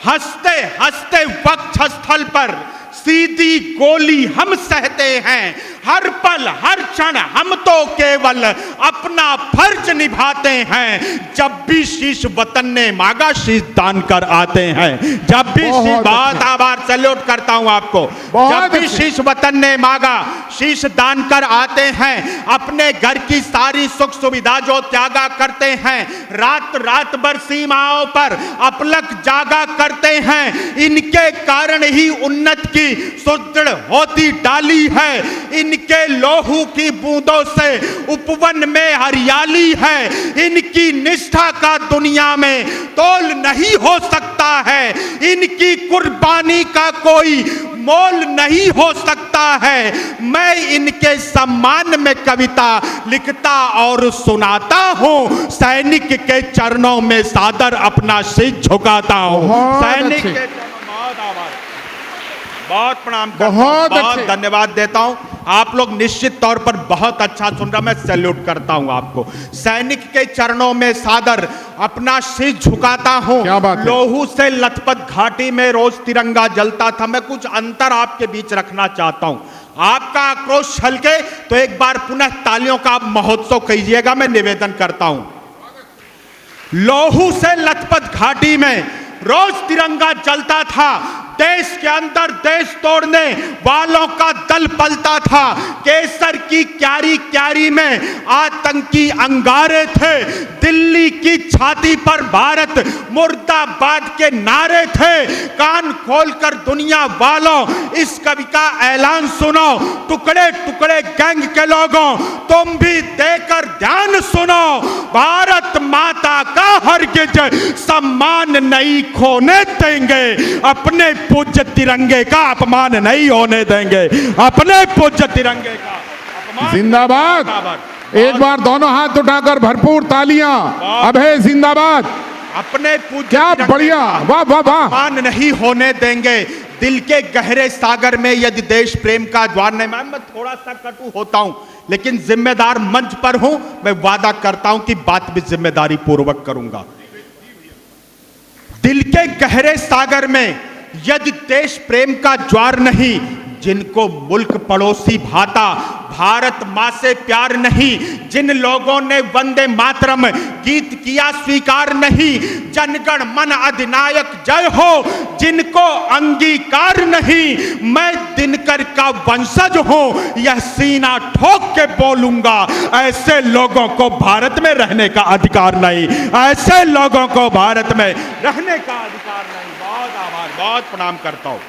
हंसते हंसते वक्षस्थल पर सीधी गोली हम सहते हैं, हर पल हर क्षण हम तो केवल अपना फर्ज निभाते हैं, जब भी शीश वतन ने मांगा शीश दान कर आते हैं, जब भी शीश, बहुत आभार, सैल्यूट करता हूं आपको, जब भी शीश वतन ने मांगा शीश दान कर आते हैं, अपने घर की सारी सुख सुविधा जो त्यागा करते हैं, रात रात भर सीमाओं पर अपलक जागा करते हैं, इनके कारण ही उन्नत की सुदृढ़ होती डाली है, इनके लोहू की बूंदों से उपवन में हरियाली है, इनकी निष्ठा का दुनिया में तोल नहीं हो सकता है, इनकी कुर्बानी का कोई मोल नहीं हो सकता है। मैं इनके सम्मान में कविता लिखता और सुनाता हूं, सैनिक के चरणों में सादर अपना शीश झुकाता हूं। सैनिक के बहुत आभार, बहुत प्रणाम करता हूं, बहुत धन्यवाद देता हूं। आप लोग निश्चित तौर पर बहुत अच्छा सुन रहा, मैं सैल्यूट करता हूं आपको। सैनिक के चरणों में सादर अपना शीश झुकाता हूं, लोहू से लथपथ घाटी में रोज तिरंगा जलता था। मैं कुछ अंतर आपके बीच रखना चाहता हूं, आपका आक्रोश छलके तो एक बार पुनः तालियों का आप महोत्सव कीजिएगा, मैं निवेदन करता हूं। लोहू से लथपथ घाटी में रोज तिरंगा जलता था, देश के अंदर देश तोड़ने वालों का दल पलता था, केसर की क्यारी क्यारी में आतंकी अंगारे थे, दिल्ली की छाती पर भारत मुर्दाबाद के नारे थे। कान खोलकर दुनिया वालों इस कवि का ऐलान सुनो, टुकड़े टुकड़े गैंग के लोगों तुम भी देकर ध्यान सुनो, भारत माता का हरगिज सम्मान नहीं खोने देंगे, अपने पूज्य तिरंगे का अपमान नहीं होने देंगे, अपने पूज्य तिरंगे का अपमान। जिंदाबाद। एक बार दोनों हाथ उठाकर भरपूर तालियां। अभय जिंदाबाद। अपने पूज्य क्या बढ़िया, वाह वाह वाह। अपमान नहीं होने देंगे, दिल के गहरे सागर में यदि देश प्रेम का ज्वार नहीं, मैं थोड़ा सा कटु होता हूं लेकिन जिम्मेदार मंच पर हूं, मैं वादा करता हूं कि बात भी जिम्मेदारी पूर्वक करूंगा। दिल के गहरे सागर में यदि देश प्रेम का ज्वार नहीं, जिनको मुल्क पड़ोसी भाता, भारत मां से प्यार नहीं, जिन लोगों ने वंदे मातरम गीत किया स्वीकार नहीं, जनगण मन अधिनायक जय हो जिनको अंगीकार नहीं, मैं दिनकर का वंशज हूं, यह सीना ठोक के बोलूंगा, ऐसे लोगों को भारत में रहने का अधिकार नहीं, ऐसे लोगों को भारत में रहने का अधिकार नहीं। बहुत आभार, बहुत प्रणाम करता हूं,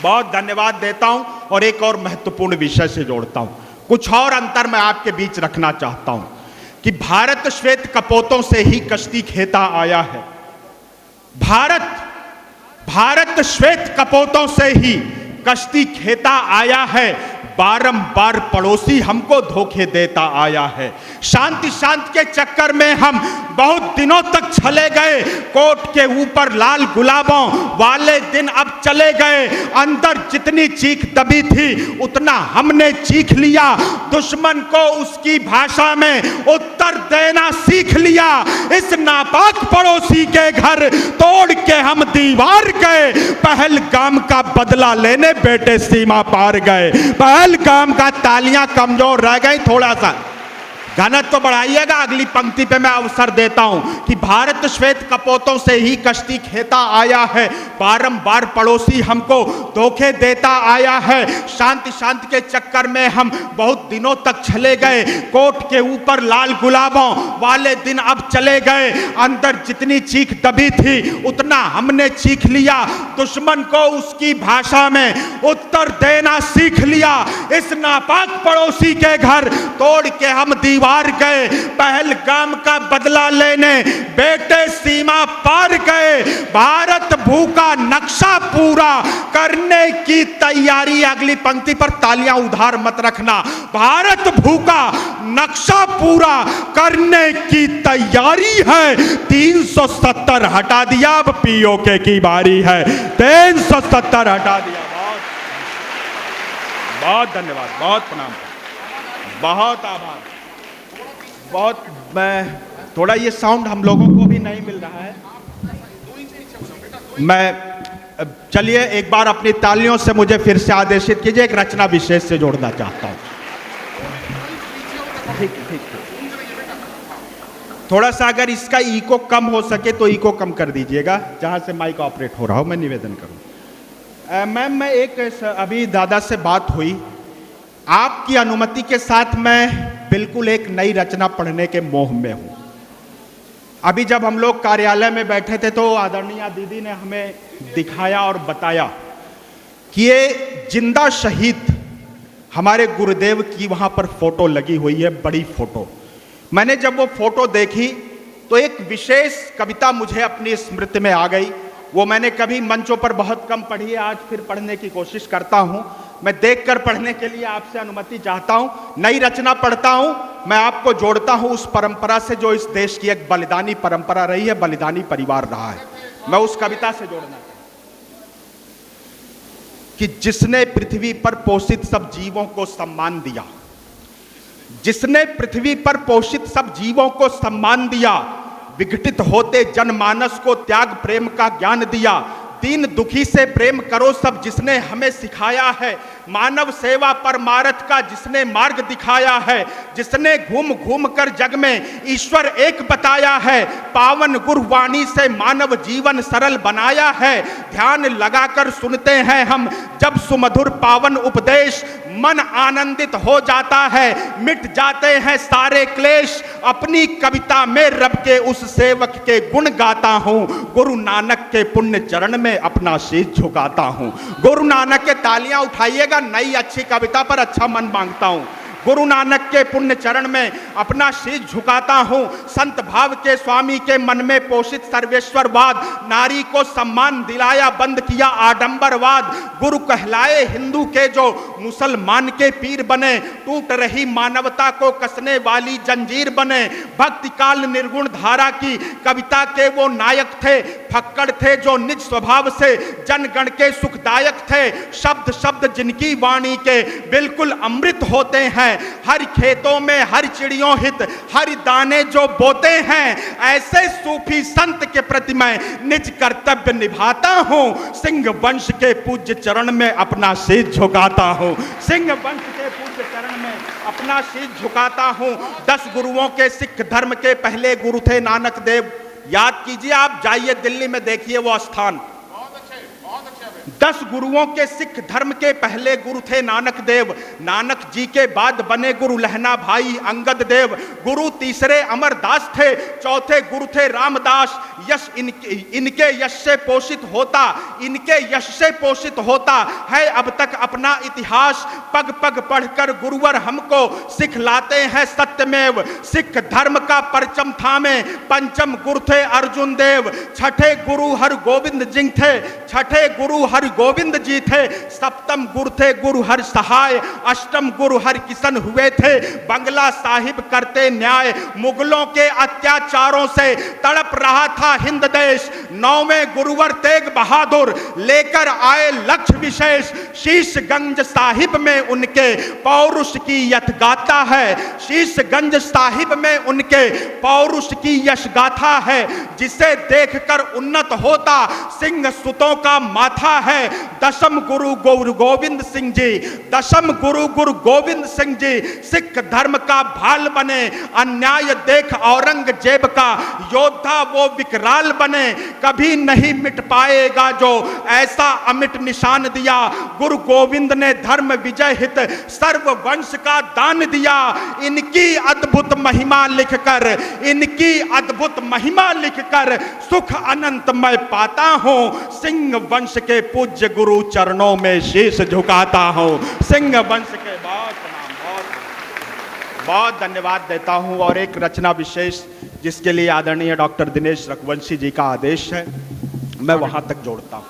बहुत धन्यवाद देता हूं और एक और महत्वपूर्ण विषय से जोड़ता हूं। कुछ और अंतर मैं आपके बीच रखना चाहता हूं कि भारत श्वेत कपोतों से ही कश्ती खेता आया है। भारत श्वेत कपोतों से ही कश्ती खेता आया है, बारंबार पड़ोसी हमको धोखे देता आया है। शांति के चक्कर में हम बहुत दिनों तक चले गए, कोट के ऊपर लाल गुलाबों वाले दिन अब चले गए, अंदर जितनी चीख दबी थी उतना हमने चीख लिया, दुश्मन को उसकी भाषा में उत्तर देना सीख लिया, इस नापाक पड़ोसी के घर तोड़ के हम दीवार गए, पहलगाम का बदला लेने बेटे सीमा पार गए, पहलगाम का तालियां कमजोर रह गई, थोड़ा सा घनत्व तो बढ़ाइएगा। अगली पंक्ति पे मैं अवसर देता हूं कि भारत श्वेत कपोतों से ही कश्ती खेता आया है, बारंबार पड़ोसी हमको धोखे देता आया है, शांति के चक्कर में हम बहुत दिनों तक चले गए, कोट के ऊपर लाल गुलाबों वाले दिन अब चले गए, अंदर जितनी चीख दबी थी उतना हमने चीख लिया, दुश्मन को उसकी भाषा में उत्तर देना सीख लिया। दिया। इस नापाक पड़ोसी के घर तोड़ के हम दीवार गए, पहलगाम का बदला लेने बेटे सीमा पार गए। भारत भूखा नक्शा पूरा करने की तैयारी। अगली पंक्ति पर तालियां उधार मत रखना। भारत भूखा नक्शा पूरा करने की तैयारी है। 370 हटा दिया, अब पीओके की बारी है। 370 हटा दिया। बहुत धन्यवाद, बहुत प्रणाम, बहुत आभार, बहुत। मैं थोड़ा ये साउंड हम लोगों को भी नहीं मिल रहा है। मैं चलिए एक बार अपनी तालियों से मुझे फिर से आदेशित कीजिए। एक रचना विशेष से जोड़ना चाहता हूं। ठीक। थोड़ा सा अगर इसका इको कम हो सके तो इको कम कर दीजिएगा, जहां से माइक ऑपरेट हो रहा हो। मैं निवेदन करूं। मैम, मैं एक अभी दादा से बात हुई, आपकी अनुमति के साथ मैं बिल्कुल एक नई रचना पढ़ने के मोह में हूं। अभी जब हम लोग कार्यालय में बैठे थे तो आदरणीय दीदी ने हमें दिखाया और बताया कि ये जिंदा शहीद हमारे गुरुदेव की वहां पर फोटो लगी हुई है, बड़ी फोटो। मैंने जब वो फोटो देखी तो एक विशेष कविता मुझे अपनी स्मृति में आ गई। वो मैंने कभी मंचों पर बहुत कम पढ़ी है, आज फिर पढ़ने की कोशिश करता हूं। मैं देखकर पढ़ने के लिए आपसे अनुमति चाहता हूं। नई रचना पढ़ता हूं, मैं आपको जोड़ता हूं उस परंपरा से जो इस देश की एक बलिदानी परंपरा रही है, बलिदानी परिवार रहा है। मैं उस कविता से जोड़ना चाहता हूं कि जिसने पृथ्वी पर पोषित सब जीवों को सम्मान दिया, जिसने पृथ्वी पर पोषित सब जीवों को सम्मान दिया, विघटित होते जनमानस को त्याग प्रेम का ज्ञान दिया, दीन दुखी से प्रेम करो सब जिसने हमें सिखाया है, मानव सेवा परमार्थ का जिसने मार्ग दिखाया है, जिसने घूम घूम कर जग में ईश्वर एक बताया है, पावन गुरुवाणी से मानव जीवन सरल बनाया है। ध्यान लगाकर सुनते हैं हम जब सुमधुर पावन उपदेश, मन आनंदित हो जाता है, मिट जाते हैं सारे क्लेश। अपनी कविता में रब के उस सेवक के गुण गाता हूं, गुरु नानक के पुण्य चरण में अपना शीश झुकाता हूं। गुरु नानक के तालियां उठाइएगा, नई अच्छी कविता पर अच्छा मन मांगता हूं। गुरु नानक के पुण्य चरण में अपना शीश झुकाता हूं। संत भाव के स्वामी के मन में पोषित सर्वेश्वरवाद, नारी को सम्मान दिलाया, बंद किया आडंबरवाद। गुरु कहलाए हिंदू के जो मुसलमान के पीर बने, टूट रही मानवता को कसने वाली जंजीर बने। भक्ति काल निर्गुण धारा की कविता के वो नायक थे, फक्कड़ थे जो निज स्वभाव से जनगण के सुखदायक थे। शब्द शब्द जिनकी वाणी के बिल्कुल अमृत होते हैं। हर खेतों में हर चिड़ियों हित, हर दाने जो बोते हैं। ऐसे सूफी संत के प्रति मैं निज कर्तव्य निभाता हूं। सिंह वंश के पूज्य चरण में अपना शीश झुकाता हूं। सिंह वंश के पूज्य चरण में अपना शीश झुकाता हूं। 10 गुरुओं के सिख धर्म के पहले गुरु थे नानक देव। याद कीजिए, आप जाइए दिल्ली में देखिए वो स्थान। 10 गुरुओं के सिख धर्म के पहले गुरु थे नानक देव। नानक जी के बाद बने गुरु लहना भाई अंगद देव। गुरु तीसरे अमरदास थे, चौथे गुरु थे रामदास। यश इनके यश से पोषित होता, इनके यश से पोषित होता है अब तक अपना इतिहास। पग पग पढ़कर गुरुवर हमको सिखलाते हैं सत्यमेव। सिख धर्म का परचम थामे पंचम गुरु थे अर्जुन देव। छठे गुरु हर गोविंद जी थे, छठे गुरु हर गोविंद जी थे। सप्तम गुरु थे गुरु हर सहाय, अष्टम गुरु हर किशन हुए थे। बंगला साहिब करते न्याय, मुगलों के अत्याचारों से तड़प रहा था हिंद देश। 9वें गुरुवर तेग बहादुर लेकर आए लक्ष्य विशेष। शीशगंज साहिब में उनके पौरुष की यथगाथा है। शीशगंज साहिब में उनके पौरुष की यश गाथा है। जिसे देखकर उन्नत होता सिंह सुतों का माथा है। दशम गुरु गुरु गोविंद सिंह जी, दशम गुरु गुरु गोविंद सिंह जी सिख धर्म का भाल बने। अन्याय देख औरंगजेब का योद्धा वो विकराल बने। कभी नहीं मिट पाएगा जो ऐसा अमिट निशान दिया। गुरु गोविंद ने धर्म विजय हित सर्व वंश का दान दिया। इनकी अद्भुत महिमा लिखकर, इनकी अद्भुत महिमा लिखकर सुख अनंत मैं पाता हूँ। सिंह वंश के पूज्य गुरु चरणों में शीश झुकाता हूँ। सिंह वंश के बहुत धन्यवाद देता हूँ। और एक रचना विशेष जिसके लिए आदरणीय डॉक्टर दिनेश रघुवंशी जी का आदेश है, मैं वहां तक जोड़ता हूँ।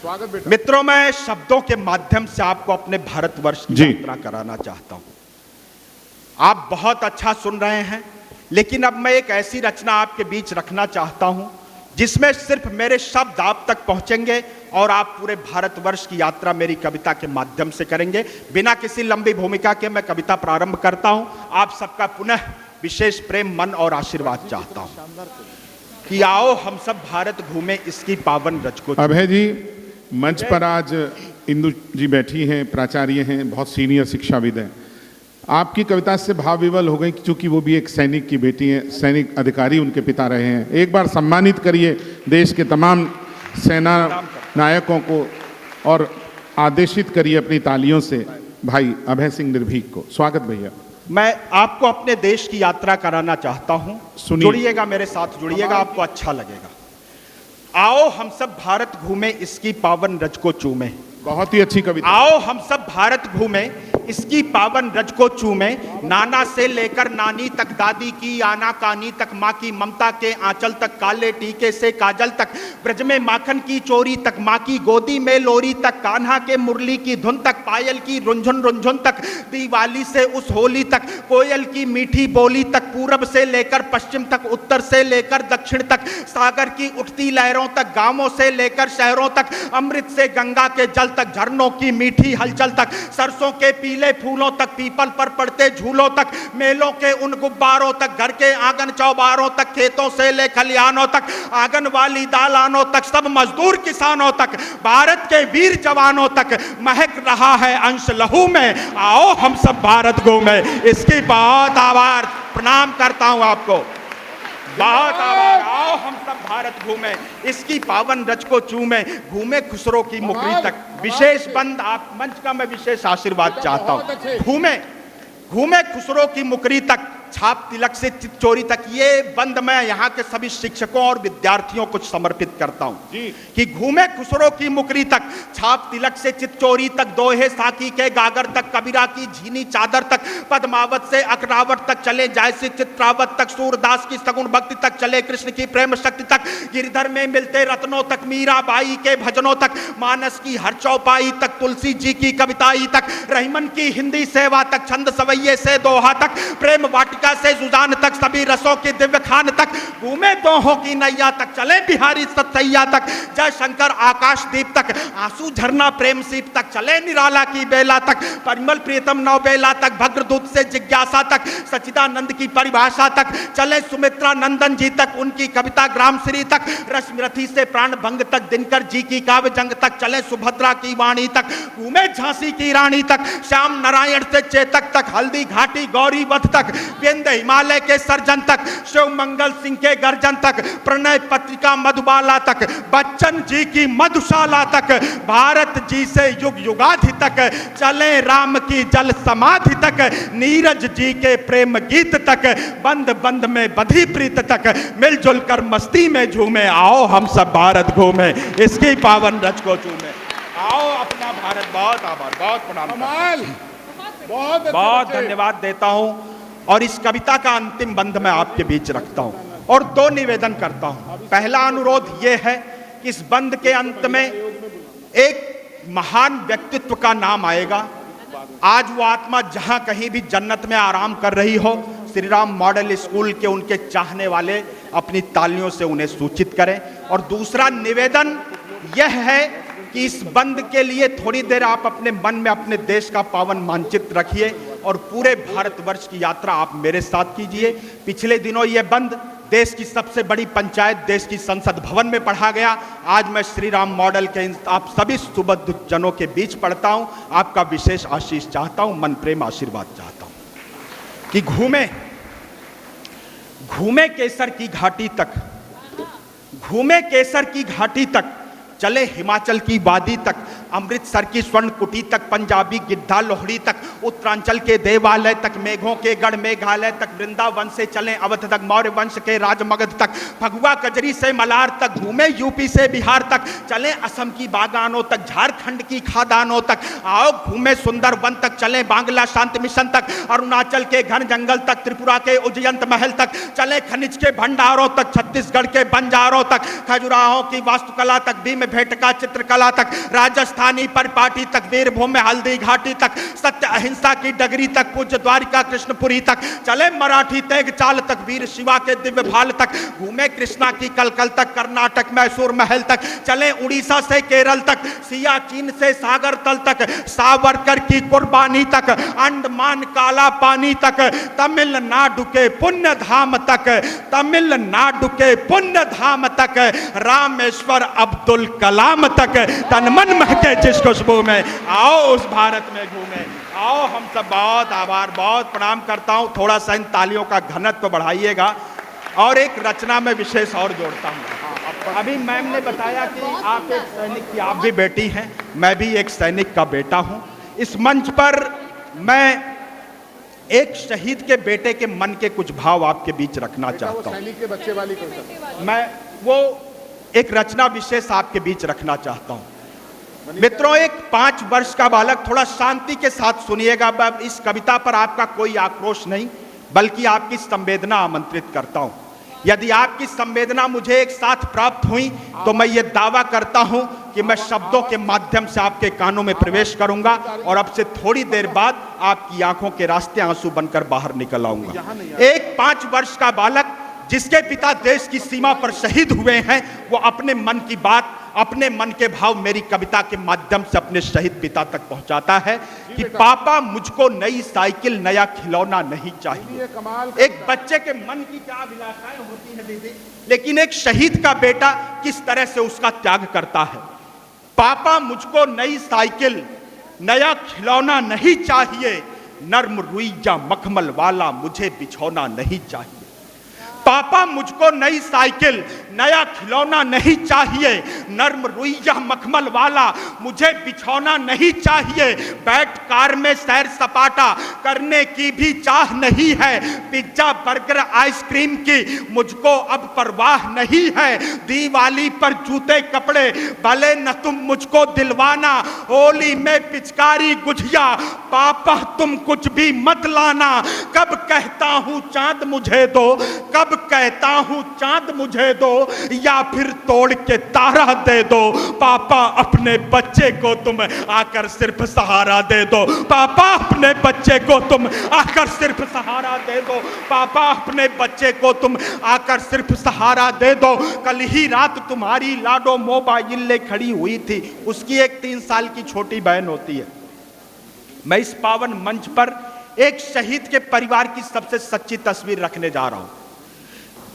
स्वागत बेटा। मित्रों, मैं शब्दों के माध्यम से आपको अपने भारतवर्ष की यात्रा कराना चाहता हूं। आप बहुत अच्छा सुन रहे हैं, लेकिन अब मैं एक ऐसी रचना आपके बीच रखना चाहता हूं जिसमें सिर्फ मेरे शब्द आप तक पहुंचेंगे और आप पूरे भारतवर्ष की यात्रा मेरी कविता के माध्यम से करेंगे। बिना किसी लंबी भूमिका के मैं कविता प्रारंभ करता हूं। आप सबका पुनः विशेष प्रेम, मन और आशीर्वाद चाहता हूं कि आओ हम सब भारत घूमे इसकी पावन रज को। अभय जी, मंच पर आज इंदु जी बैठी हैं, प्राचार्य हैं, बहुत सीनियर शिक्षाविद हैं। आपकी कविता से भाव विवल हो गई, क्योंकि वो भी एक सैनिक की बेटी हैं, सैनिक अधिकारी उनके पिता रहे हैं। एक बार सम्मानित करिए देश के तमाम सेना नायकों को और आदेशित करिए अपनी तालियों से भाई अभय सिंह निर्भीक को। स्वागत भैया। मैं आपको अपने देश की यात्रा कराना चाहता हूं। जुड़िएगा, मेरे साथ जुड़िएगा, आपको अच्छा लगेगा। आओ हम सब भारत घूमे इसकी पावन रज को चूमे। बहुत ही अच्छी कविता। आओ हम सब भारत घूमे इसकी पावन रज को चूमे। नाना से लेकर नानी तक, दादी की आना कानी तक, माँ की ममता के आंचल तक, काले टीके से काजल तक, ब्रज में माखन की चोरी तक, माँ की गोदी में लोरी तक, कान्हा के मुरली की धुन तक, पायल की रुंझुन रुंझुन तक, दिवाली से उस होली तक, कोयल की मीठी बोली तक, पूरब से लेकर पश्चिम तक, उत्तर से लेकर दक्षिण तक, सागर की उठती लहरों तक, गांवों से लेकर शहरों तक, अमृत से गंगा के जल तक, झरनों की मीठी हलचल तक, सरसों के पीले फूलों तक, पीपल पर पड़ते झूलों तक, मेलों के उन गुब्बारों तक, घर के आंगन चौबारों तक, खेतों से ले खलिहानों तक, आंगन वाली दालानों तक, सब मजदूर किसानों तक, भारत के वीर जवानों तक महक रहा है अंश लहू में। आओ हम सब भारत घूमे इसकी बहुत आभार प्रणाम करता हूं आपको, बहुत आभार। आओ हम सब भारत घूमे इसकी पावन रज को चूमे, घूमे खुसरो की मुकरी तक। विशेष बंद आप मंच का मैं विशेष आशीर्वाद चाहता हूं। घूमे घूमे खुसरो की मुकरी तक, छाप तिलक से चित चोरी तक। ये बंद मैं यहाँ के सभी शिक्षकों और विद्यार्थियों को समर्पित करता हूँ कि घूमे खुसरो की मुकरी तक, छाप तिलक से चित चोरी तक, दोहे साकी के गागर तक, कबीरा की झीनी चादर तक, पद्मावत से अकरावट तक चले, जैसे चित्रावत तक, सूरदास की सगुण भक्ति तक चले, कृष्ण की प्रेम शक्ति तक, गिरधर में मिलते रत्नों तक, मीराबाई के भजनों तक, मानस की हर चौपाई तक, तुलसी जी की कविताई तक, रहीमन की हिंदी सेवा तक, छंद सवैये से दोहा तक, प्रेम वाटिका से सुजान तक, सभी रसों की दिव्य खान तक, घूमे दोहों की नैया तक, चले बिहारी सतसैया तक, जय शंकर आकाश दीप तक, आंसू झरना प्रेम सीप तक, चले निराला की बेला तक, परिमल प्रीतम नौबेला तक, भद्रदूत से जिज्ञासा तक, सच्चिदानंद की परिभाषा तक, चले सुमित्रा नंदन जी तक, उनकी कविता ग्राम श्री तक, रश्मिरथी से प्राण भंग तक, दिनकर जी की काव्य जंग तक, चले सुभद्रा की वाणी तक, घूमे झांसी की रानी तक, श्याम नारायण से चेतक तक, हल्दी घाटी गौरी वध तक, विंध्य हिमालय के सर्जन तक, शिव मंगल सिंह के गर्जन तक, प्रणय पत्रिका मधुबाला तक, बच्चन जी की मधुशाला तक, भारत जी से युग युगाधि तक, चले राम की जल समाधि तक, नीरज जी के प्रेम गीत तक, बंद बंद में बधी प्रीत तक, मिलजुल कर मस्ती में झूमे। आओ हम सब भारत घूमे इसकी पावन रज को चूमे। आओ अपना भारत। बहुत आभार, बहुत प्रणाम, बहुत धन्यवाद देता हूं। और इस कविता का अंतिम बंद मैं आपके बीच रखता हूं और दो निवेदन करता हूं। पहला अनुरोध यह है कि इस बंद के अंत में एक महान व्यक्तित्व का नाम आएगा। आज वो आत्मा जहां कहीं भी जन्नत में आराम कर रही हो, श्री राम मॉडल स्कूल के उनके चाहने वाले अपनी तालियों से उन्हें सूचित करें। और दूसरा निवेदन यह है कि इस बंद के लिए थोड़ी देर आप अपने मन में अपने देश का पावन मानचित्र रखिए और पूरे भारतवर्ष की यात्रा आप मेरे साथ कीजिए। पिछले दिनों यह बंद देश की सबसे बड़ी पंचायत, देश की संसद भवन में पढ़ा गया। आज मैं श्री राम मॉडल के आप सभी सुबुद्ध जनों के बीच पढ़ता हूं। आपका विशेष आशीष चाहता हूं, मन प्रेम आशीर्वाद चाहता हूं कि घूमे घूमे केसर की घाटी तक, घूमे केसर की घाटी तक, चले हिमाचल की वादी तक, अमृतसर की स्वर्ण कुटी तक, पंजाबी गिद्धा लोहड़ी तक, उत्तरांचल के देवालय तक, मेघों के गढ़ मेघालय तक, वृंदावन से चलें अवध तक, मौर्य वंश के राजमगध तक, फगुआ कजरी से मलार तक, घूमे यूपी से बिहार तक, चलें असम की बागानों तक, झारखंड की खादानों तक, आओ घूमे सुंदरवन तक, चलें बांग्ला शांति मिशन तक, अरुणाचल के घन जंगल तक, त्रिपुरा के उज्जयंत महल तक, चलें खनिज के भंडारों तक, छत्तीसगढ़ के बंजारों तक, खजुराहों की वास्तुकला तक, भीम भेटका चित्रकला तक, राजस्थानी परिपाटी तक, वीरभूम में हल्दी घाटी तक, सत्य अहिंसा की डगरी तक, पूज्य द्वारिका कृष्णपुरी तक, चले मराठी तेग चाल तक, वीर शिवा के दिव्य भाल तक, घूमे कृष्णा की कलकल तक, कर्नाटक मैसूर महल तक, चले उड़ीसा से केरल तक, सियाचिन से सागर तल तक, सावरकर की कुर्बानी तक, अंडमान काला पानी तक, तमिलनाडु के पुण्य धाम तक, तमिलनाडु के पुण्य धाम तक, रामेश्वर अब्दुल कलाम तक, तन मन महके जिस खुशबू में, आओ उस भारत में घूमे। आओ हम सब बहुत आभार, बहुत प्रणाम करता हूं। थोड़ा सा इन तालियों का घनत्व बढ़ाइएगा। और एक रचना में विशेष और जोड़ता हूं। अभी मैम ने बताया कि आप एक सैनिक की आप भी बेटी हैं, मैं भी एक सैनिक का बेटा हूं। इस मंच पर मैं एक शहीद के बेटे के मन के कुछ भाव आपके बीच रखना चाहता हूं। सैनिक के बच्चे वाली कोई मैं वो एक रचना विशेष आपके बीच रखना चाहता हूं। मित्रों, एक 5 वर्ष का बालक, थोड़ा शांति के साथ सुनिएगा। मैं इस कविता पर आपका कोई आक्रोश नहीं, बल्कि आपकी संवेदना आमंत्रित करता हूं। यदि आपकी संवेदना मुझे एक साथ प्राप्त हुई तो मैं ये दावा करता हूं कि मैं शब्दों के माध्यम से आपके कानों में प्रवेश करूंगा और अब से थोड़ी देर बाद आपकी आंखों के रास्ते आंसू बनकर बाहर निकल आऊंगा। एक 5 वर्ष का बालक जिसके पिता देश की सीमा पर शहीद हुए हैं, वो अपने मन की बात, अपने मन के भाव मेरी कविता के माध्यम से अपने शहीद पिता तक पहुंचाता है कि पापा मुझको नई साइकिल, नया खिलौना नहीं चाहिए। एक बच्चे के मन की क्या अभिलाषाएं होती हैं दीदी, लेकिन एक शहीद का बेटा किस तरह से उसका त्याग करता है। पापा मुझको नई साइकिल, नया खिलौना नहीं चाहिए, नर्म रुई या मखमल वाला मुझे बिछौना नहीं चाहिए। पापा मुझको नई साइकिल, नया खिलौना नहीं चाहिए, नर्म रुई या मखमल वाला मुझे बिछौना नहीं चाहिए। बैठ कार में सैर सपाटा करने की भी चाह नहीं है, पिज्जा बर्गर आइसक्रीम की मुझको अब परवाह नहीं है। दिवाली पर जूते कपड़े भले न तुम मुझको दिलवाना, होली में पिचकारी गुझिया पापा तुम कुछ भी मत लाना। कब कहता हूँ चांद मुझे दो, कब कहता हूं चांद मुझे दो, या फिर तोड़ के तारा दे दो। पापा अपने बच्चे को तुम आकर सिर्फ सहारा दे दो। पापा अपने बच्चे को तुम आकर सिर्फ सहारा दे दो। पापा अपने बच्चे को तुम आकर सिर्फ सहारा दे दो। कल ही रात तुम्हारी लाडो मोबाइल ले खड़ी हुई थी, उसकी एक 3 साल की छोटी बहन होती है। मैं इस पावन मंच पर एक शहीद के परिवार की सबसे सच्ची तस्वीर रखने जा रहा हूं।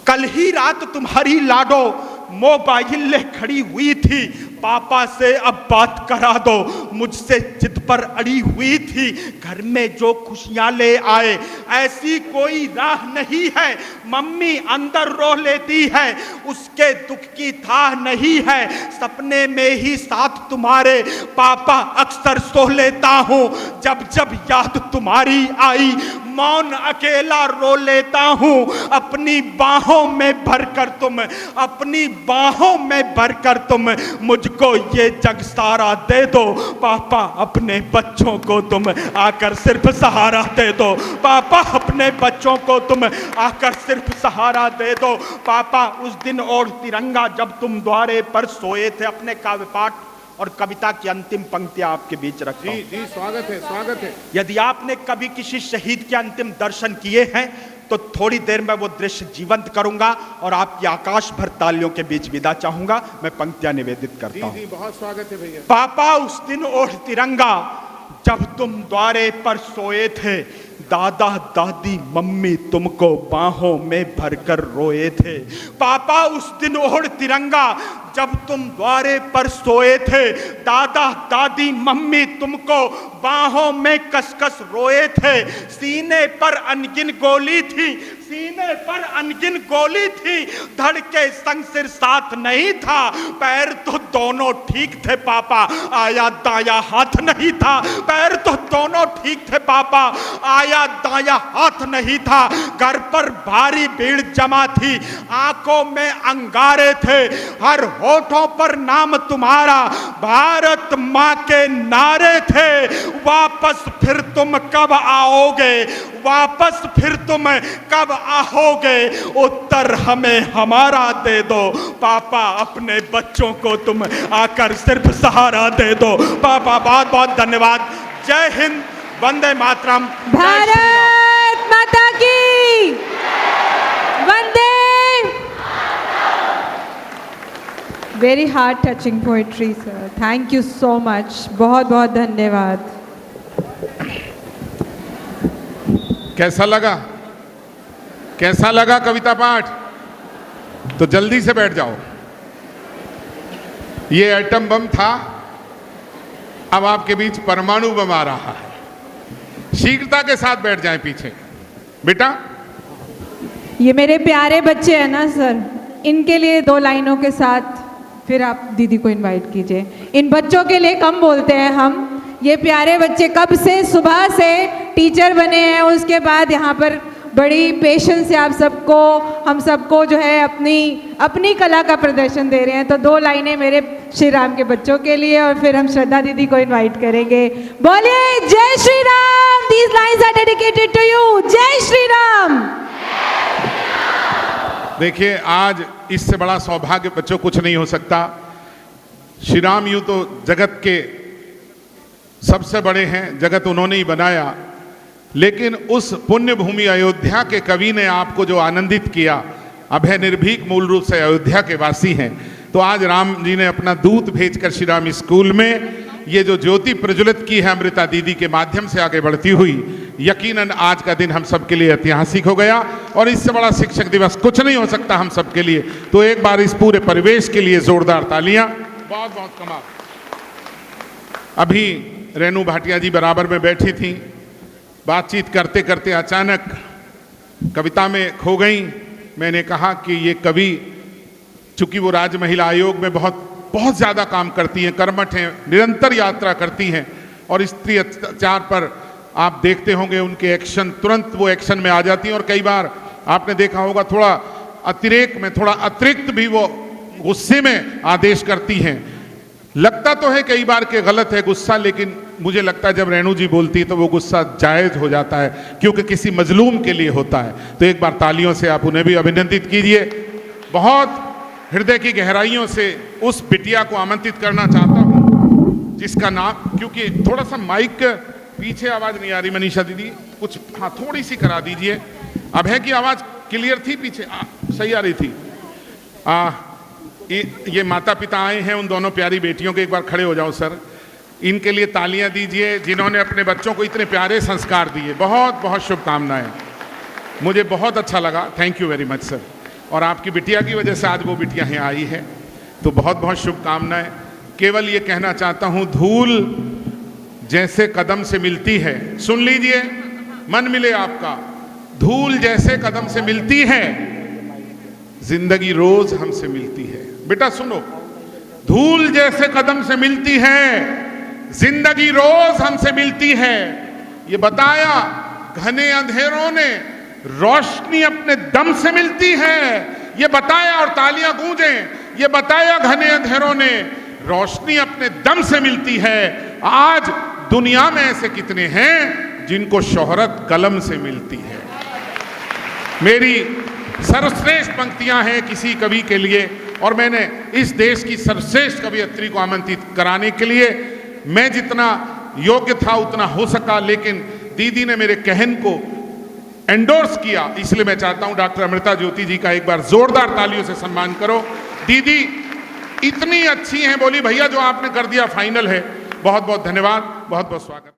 कल ही रात तुम्हारी लाडो मोबाइल ले खड़ी हुई थी, पापा से अब बात करा दो, मुझसे जिद पर अड़ी हुई थी। घर में जो खुशियां ले आए ऐसी कोई राह नहीं है, मम्मी अंदर रो लेती है, उसके दुख की था नहीं है। सपने में ही साथ तुम्हारे पापा अक्सर सो लेता हूँ, जब जब याद तुम्हारी आई मौन अकेला रो लेता हूँ। अपनी बाहों में भरकर तुम, अपनी बाहों में भरकर तुम मुझको ये जग सारा दे दो। पापा अपने बच्चों को तुम आकर सिर्फ सहारा दे दो। पापा अपने बच्चों को तुम आकर सिर्फ सहारा दे दो। पापा उस दिन और तिरंगा जब तुम द्वारे पर सोए थे। अपने काव्य पाठ और कविता की अंतिम पंक्तियां आपके बीच रखता हूं। जी, स्वागत है, स्वागत है। यदि आपने कभी किसी शहीद के अंतिम दर्शन किए हैं तो थोड़ी देर में वो दृश्य जीवंत करूंगा और आपकी आकाश भर तालियों के बीच विदा चाहूंगा। मैं पंक्तियां निवेदित करता हूं। जी, बहुत स्वागत है भैया। पापा उस दिन ओढ़ तिरंगा जब तुम द्वारे पर सोए थे, दादा दादी मम्मी तुमको बाहों में भरकर रोए थे। पापा उस दिन ओढ़ तिरंगा जब तुम द्वारे पर सोए थे, दादा दादी मम्मी तुमको बाहों में कसकस रोए थे। सीने पर अनगिन गोली थी, सीने पर अनगिन गोली थी, धड़के संग सिर साथ नहीं था। पैर तो दोनों ठीक थे पापा, आया दाया हाथ नहीं था। पैर तो दोनों ठीक थे पापा, आया दाया हाथ नहीं था। घर पर भारी भीड़ जमा थी, आंखों में अंगारे थे, हर होठों पर नाम तुम्हारा, भारत माँ के नारे थे। वापस फिर तुम कब आओगे, वापस फिर तुम कब आओगे, उत्तर हमें हमारा दे दो पापा, अपने बच्चों को तुम आकर सिर्फ सहारा दे दो पापा। बहुत बहुत धन्यवाद। जय हिंद, वंदे मातरम। भारत माता की वंदे। Very heart touching poetry sir, thank you so much, बहुत बहुत धन्यवाद। कैसा लगा, कैसा लगा कविता पाठ? तो जल्दी से बैठ जाओ। ये एटम बम था, अब आपके बीच परमाणु बम आ रहा है। शीघ्रता के साथ बैठ जाएं पीछे। बेटा, ये मेरे प्यारे बच्चे हैं ना सर, इनके लिए 2 लाइनों के साथ फिर आप दीदी को इनवाइट कीजिए। इन बच्चों के लिए कम बोलते हैं हम। ये प्यारे बच्चे कब से, सुबह से टीचर बने हैं, उसके बाद यहाँ पर बड़ी पेशेंस से आप सबको, हम सबको जो है अपनी कला का प्रदर्शन दे रहे हैं। तो 2 लाइनें मेरे श्री राम के बच्चों के लिए, और फिर हम श्रद्धा दीदी को इनवाइट करेंगे। बोलिए जय Shri Ram. These lines are dedicated to you. जय श्री राम। देखिए, आज इससे बड़ा सौभाग्य बच्चों कुछ नहीं हो सकता। श्री राम यूं तो जगत के सबसे बड़े हैं, जगत उन्होंने ही बनाया, लेकिन उस पुण्य भूमि अयोध्या के कवि ने आपको जो आनंदित किया, अभय निर्भीक मूल रूप से अयोध्या के वासी हैं। तो आज राम जी ने अपना दूत भेजकर श्री राम स्कूल में ये जो ज्योति प्रज्वलित की है अमृता दीदी के माध्यम से आगे बढ़ती हुई, यकीनन आज का दिन हम सबके लिए ऐतिहासिक हो गया, और इससे बड़ा शिक्षक दिवस कुछ नहीं हो सकता हम सबके लिए। तो एक बार इस पूरे परिवेश के लिए जोरदार तालियां। बहुत बहुत कमाल। अभी रेणु भाटिया जी बराबर में बैठी थी, बातचीत करते करते अचानक कविता में खो गई। मैंने कहा कि ये कवि, चूंकि वो राज्य महिला आयोग में बहुत ज़्यादा काम करती हैं, कर्मठ हैं, निरंतर यात्रा करती हैं, और स्त्री अत्याचार पर आप देखते होंगे उनके एक्शन, तुरंत वो एक्शन में आ जाती हैं। और कई बार आपने देखा होगा थोड़ा अतिरेक में, थोड़ा अतिरिक्त भी वो गुस्से में आदेश करती हैं। लगता तो है कई बार के गलत है गुस्सा, लेकिन मुझे लगता है जब रेणु जी बोलती है तो वो गुस्सा जायज हो जाता है, क्योंकि किसी मजलूम के लिए होता है। तो एक बार तालियों से आप उन्हें भी अभिनंदित कीजिए। बहुत हृदय की गहराइयों से उस बिटिया को आमंत्रित करना चाहता हूँ जिसका नाम, क्योंकि थोड़ा सा माइक पीछे आवाज नहीं आ रही, मनीषा दीदी कुछ, हाँ थोड़ी सी करा दीजिए। अभय की आवाज क्लियर थी पीछे, सही आ रही थी। ये माता पिता आए हैं उन दोनों प्यारी बेटियों के, एक बार खड़े हो जाओ सर। इनके लिए तालियां दीजिए जिन्होंने अपने बच्चों को इतने प्यारे संस्कार दिए। बहुत बहुत शुभकामनाएं, मुझे बहुत अच्छा लगा, thank you very much sir. और आपकी बिटिया की वजह से आज वो बिटिया यहाँ आई है, तो बहुत बहुत शुभकामनाएं। केवल ये कहना चाहता हूँ, धूल जैसे कदम से मिलती है, सुन लीजिए, मन मिले आपका, धूल जैसे कदम से मिलती है, जिंदगी रोज हमसे मिलती है। बेटा सुनो, धूल जैसे कदम से मिलती है, जिंदगी रोज हमसे मिलती है। ये बताया घने अंधेरों ने, रोशनी अपने दम से मिलती है। ये बताया, और तालियां गूंजें, ये बताया घने अंधेरों ने, रोशनी अपने दम से मिलती है। आज दुनिया में ऐसे कितने हैं जिनको शोहरत कलम से मिलती है। मेरी सर्वश्रेष्ठ पंक्तियां हैं किसी कवि के लिए, और मैंने इस देश की सर्वश्रेष्ठ कवियत्री को आमंत्रित कराने के लिए मैं जितना योग्य था उतना हो सका, लेकिन दीदी ने मेरे कहन को एंडोर्स किया, इसलिए मैं चाहता हूं डॉक्टर अमृता ज्योति जी का एक बार जोरदार तालियों से सम्मान करो। दीदी इतनी अच्छी हैं, बोली भैया जो आपने कर दिया फाइनल है। बहुत बहुत धन्यवाद, बहुत बहुत स्वागत।